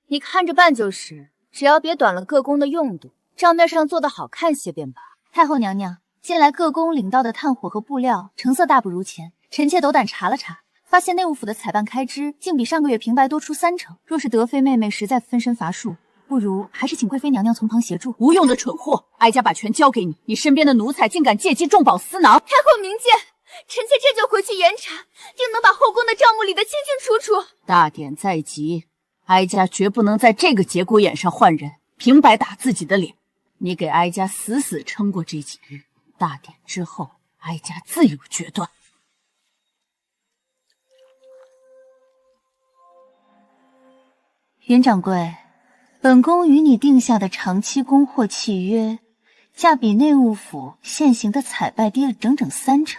你看着办就是，只要别短了各宫的用度，账面上做得好看些便罢。太后娘娘，近来各宫领到的炭火和布料成色大不如前，臣妾斗胆查了查，发现内务府的采办开支竟比上个月平白多出30%。若是德妃妹妹实在分身乏术，不如还是请贵妃娘娘从旁协助。无用的蠢货，哀家把权交给你，你身边的奴才竟敢借机重宝私囊。太后明鉴，臣妾这就回去严查，定能把后宫的账目理得清清楚楚。大典在即，哀家绝不能在这个节骨眼上换人，平白打自己的脸。你给哀家死死撑过这几日，大典之后，哀家自有决断。云掌柜，本宫与你定下的长期供货契约，价比内务府现行的采拜低了整整30%，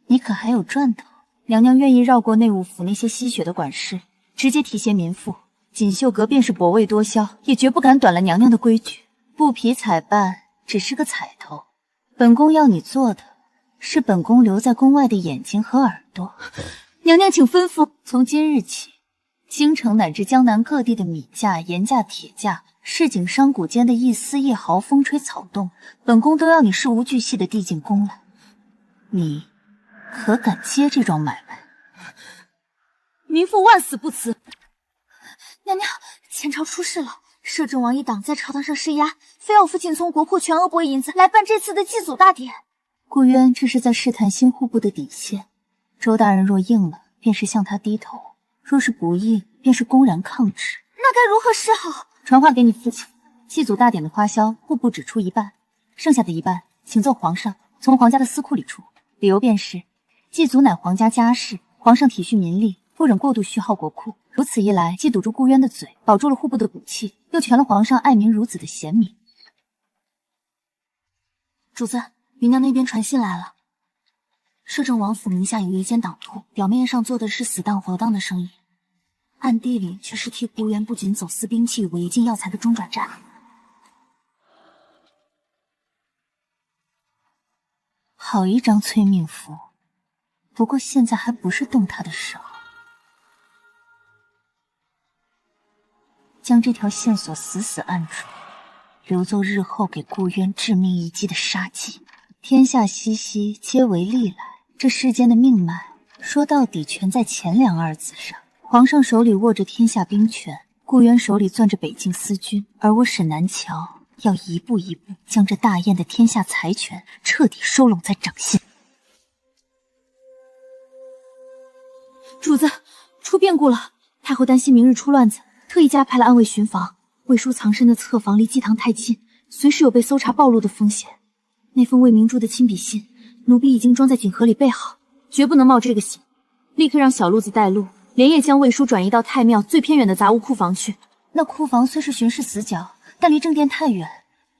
你可还有赚头？娘娘愿意绕过内务府那些吸血的管事，直接提携民妇。锦绣阁便是博味多销，也绝不敢短了娘娘的规矩。布匹采办只是个彩头，本宫要你做的是本宫留在宫外的眼睛和耳朵。娘娘请吩咐。从今日起，京城乃至江南各地的米价、盐价、铁价，市井商贾间的一丝一毫风吹草动，本宫都要你事无巨细的递进宫来。你可敢接这桩买卖？民妇万死不辞。娘娘，前朝出事了，摄政王一党在朝堂上施压，非要父亲从国库全额拨银子来办这次的祭祖大典。顾渊这是在试探新户部的底线，周大人若应了，便是向他低头；若是不应，便是公然抗旨。那该如何是好？传话给你父亲，祭祖大典的花销，户部只出1半，剩下的1半，请奏皇上从皇家的私库里出。理由便是，祭祖乃皇家家事，皇上体恤民力，不忍过度虚耗国库。如此一来，既堵住顾渊的嘴，保住了户部的骨气，又全了皇上爱民如子的贤明。主子，云娘那边传信来了，摄政王府名下有一间党铺，表面上做的是死当活当的生意，暗地里却是替顾渊不仅走私兵器、违禁药材的中转站。好一张催命符，不过现在还不是动他的时候。将这条线索死死按住，留作日后给顾渊致命一击的杀机。天下熙熙，皆为利来。这世间的命脉，说到底全在前2字上。皇上手里握着天下兵权，顾渊手里攥着北境司军，而我沈南桥要一步一步将这大燕的天下财权彻底收拢在掌心。主子，出变故了！太后担心明日出乱子，特特意加派了暗卫巡防。魏叔藏身的侧房离祭堂太近，随时有被搜查暴露的风险。那封魏明珠的亲笔信，奴婢已经装在锦盒里备好，绝不能冒这个险。立刻让小路子带路，连夜将魏叔转移到太庙最偏远的杂物库房去。那库房虽是巡视死角，但离正殿太远，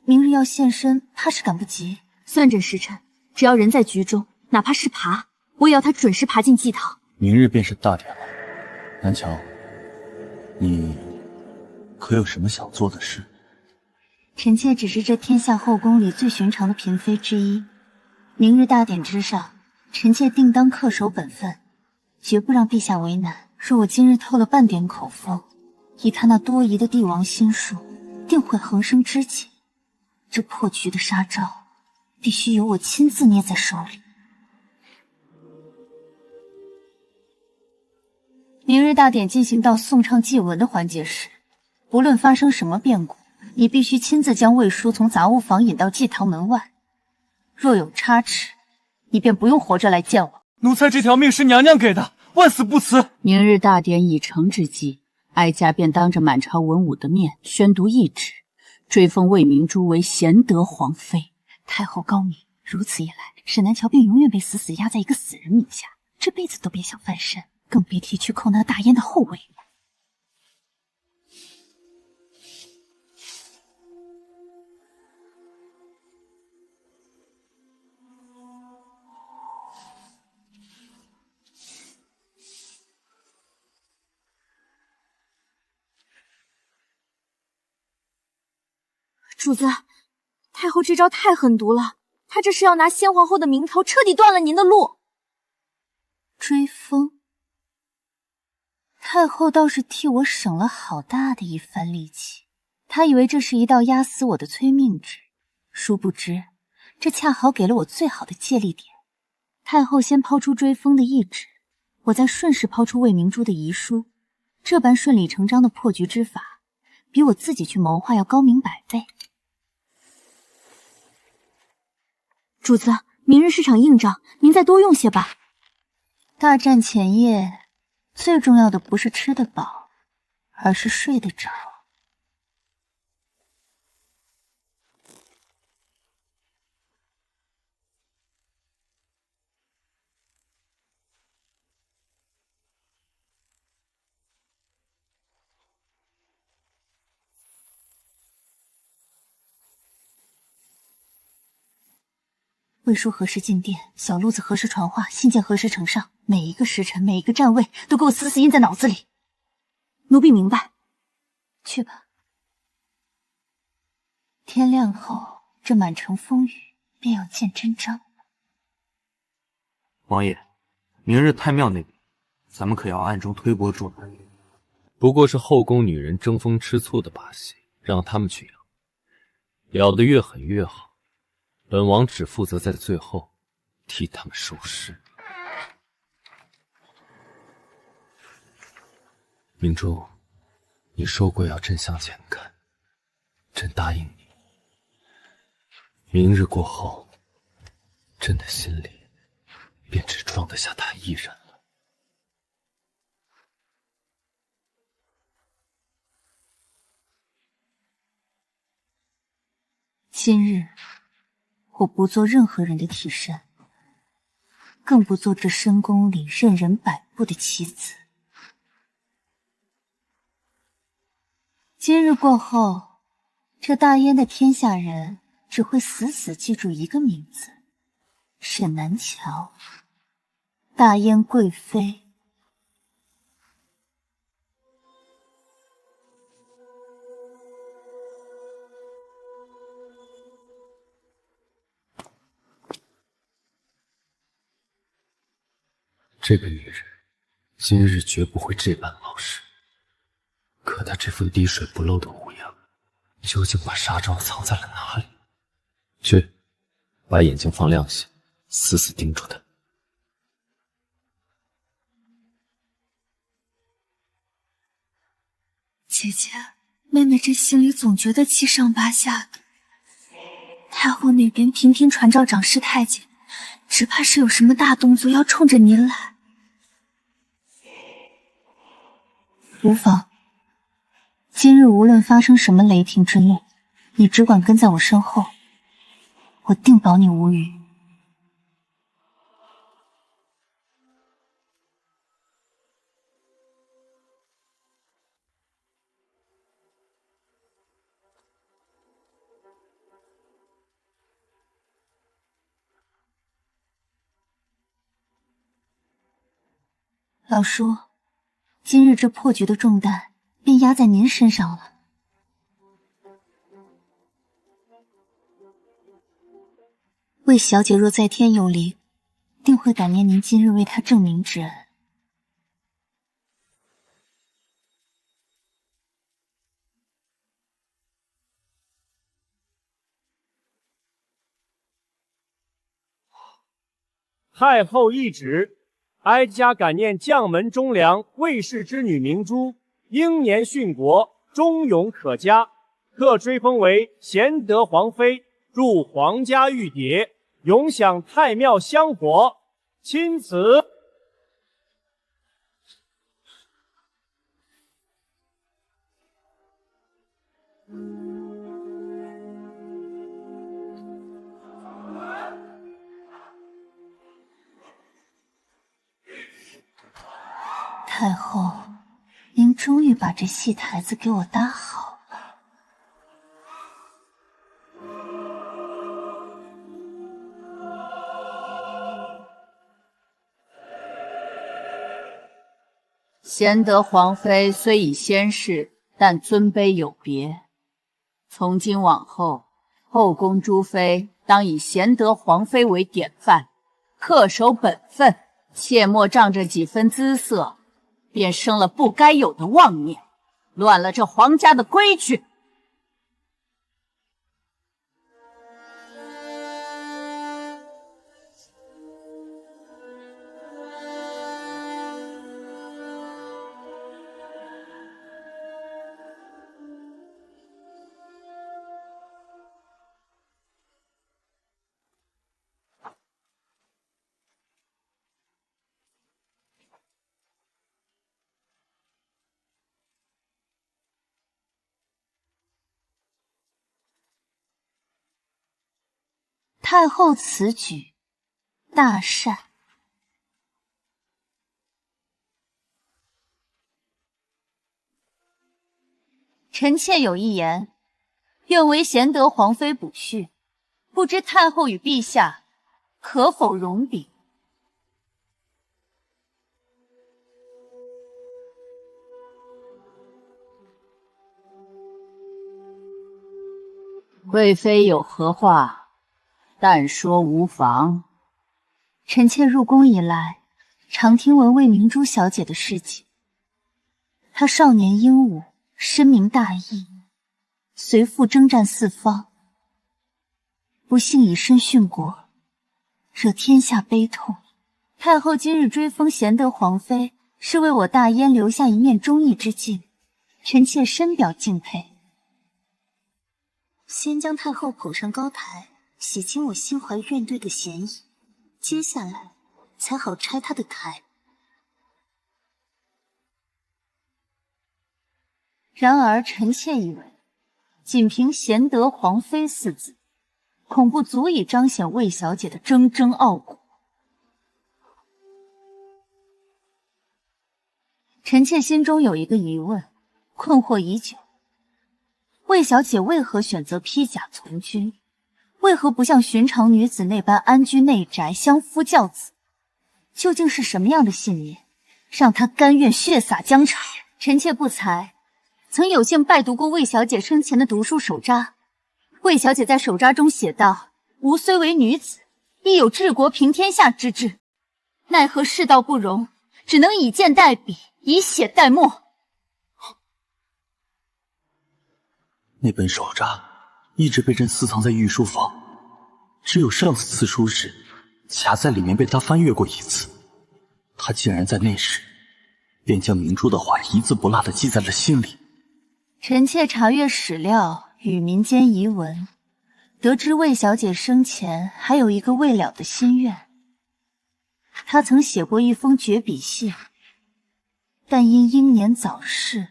明日要现身，怕是赶不及。算准时辰，只要人在局中，哪怕是爬，我也要他准时爬进祭堂。明日便是大典了，南乔，你可有什么想做的事？臣妾只是这天下后宫里最寻常的嫔妃之一，明日大典之上，臣妾定当恪守本分，绝不让陛下为难。若我今日透了半点口风，以他那多疑的帝王心术，定会横生枝节。这破局的杀招，必须由我亲自捏在手里。明日大典进行到颂唱祭文的环节时，不论发生什么变故，你必须亲自将魏叔从杂物房引到祭堂门外。若有差池，你便不用活着来见我。奴才这条命是娘娘给的，万死不辞。明日大典已成之际，哀家便当着满朝文武的面宣读懿旨，追封魏明珠为贤德皇妃。太后高明，如此一来，沈南桥便永远被死死压在一个死人名下，这辈子都别想翻身，更别提去扣那大燕的后位。主子，太后这招太狠毒了，她这是要拿先皇后的名头彻底断了您的路。追封，太后倒是替我省了好大的一番力气。她以为这是一道压死我的催命旨，殊不知这恰好给了我最好的借力点。太后先抛出追封的懿旨，我再顺势抛出魏明珠的遗书，这般顺理成章的破局之法，比我自己去谋划要高明100倍。主子，明日是场硬仗，您再多用些吧。大战前夜，最重要的不是吃得饱，而是睡得着。魏叔何时进殿，小路子何时传话，信件何时呈上，每一个时辰，每一个站位，都给我死死印在脑子里。奴婢明白。去吧。天亮后，这满城风雨便要见真章。王爷，明日太庙那边，咱们可要暗中推波助澜。不过是后宫女人争风吃醋的把戏，让他们去咬，咬得越狠越好。本王只负责在最后替他们收尸。明珠，你说过要朕向前看，朕答应你。明日过后，朕的心里便只装得下他一人了。今日我不做任何人的替身，更不做这深宫里任人摆布的棋子。今日过后，这大燕的天下人只会死死记住一个名字：沈南桥，大燕贵妃。这个女人今日绝不会这般老实，可她这副滴水不漏的模样，究竟把杀招藏在了哪里？去，把眼睛放亮些，死死盯住她。姐姐，妹妹这心里总觉得七上八下的。太后那边频频传召长侍太监，只怕是有什么大动作要冲着您来。无妨，无论发生什么雷霆之怒，你只管跟在我身后，我定保你无虞。老叔，今日这破局的重担便压在您身上了。魏小姐若在天有灵，定会感念您今日为她证明之恩。太后懿旨，哀家感念将门忠良、魏氏之女明珠，英年殉国，忠勇可嘉，特追封为贤德皇妃，入皇家御蝶，永享太庙香火。钦此。太后，您终于把这戏台子给我搭好了。贤德皇妃虽已仙逝，但尊卑有别。从今往后，后宫诸妃当以贤德皇妃为典范，恪守本分，切莫仗着几分姿色，便生了不该有的妄念，乱了这皇家的规矩。太后此举大善。臣妾有一言，愿为贤德皇妃补序，不知太后与陛下可否容禀？贵妃有何话？但说无妨。臣妾入宫以来，常听闻魏明珠小姐的事迹。她少年英武，深明大义，随父征战四方，不幸以身殉国，惹天下悲痛。太后今日追封贤德皇妃，是为我大燕留下一面忠义之镜，臣妾深表敬佩。先将太后捧上高台，洗清我心怀怨怼的嫌疑，接下来才好拆她的台。然而臣妾以为，仅凭贤德皇妃四字，恐不足以彰显魏小姐的铮铮傲骨。臣妾心中有一个疑问，困惑已久。魏小姐为何选择披甲从军？为何不像寻常女子那般安居内宅，相夫教子？究竟是什么样的信念，让她甘愿血洒疆场？臣妾不才，曾有幸拜读过魏小姐生前的读书手札。魏小姐在手札中写道：“吾虽为女子，亦有治国平天下之志。奈何世道不容，只能以剑代笔，以血代墨。”那本手札一直被朕私藏在御书房，只有上次赐书时，夹在里面被他翻阅过一次。他竟然在那时，便将明珠的话一字不落地记在了心里。臣妾查阅史料与民间遗文，得知魏小姐生前还有一个未了的心愿。她曾写过一封绝笔信，但因英年早逝，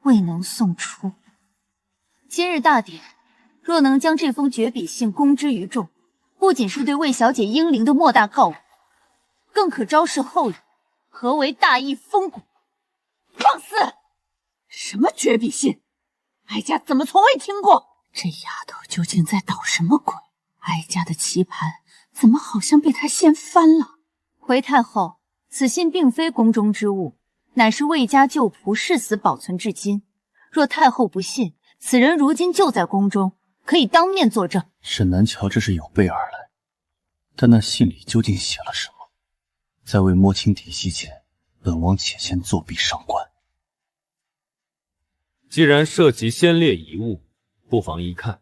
未能送出。今日大典，若能将这封绝笔信公之于众，不仅是对魏小姐英灵的莫大告慰，更可昭示后人何为大义风骨。放肆！什么绝笔信？哀家怎么从未听过？这丫头究竟在捣什么鬼？哀家的棋盘怎么好像被她掀翻了？回太后，此信并非宫中之物，乃是魏家旧仆誓死保存至今。若太后不信，此人如今就在宫中，可以当面作证。沈南桥这是有备而来，但那信里究竟写了什么？在未摸清底细前，本王且先作壁上观。既然涉及先烈遗物，不妨一看。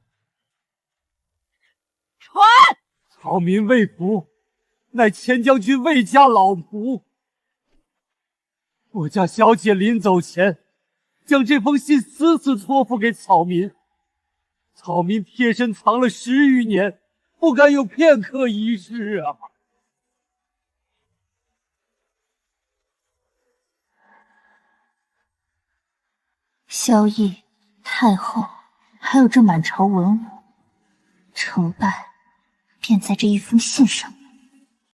传！草民魏福，乃前将军魏家老仆。我家小姐临走前，将这封信死死托付给草民。草民贴身藏了10余年，不敢有片刻遗失啊！萧逸、太后，还有这满朝文武，成败便在这一封信上。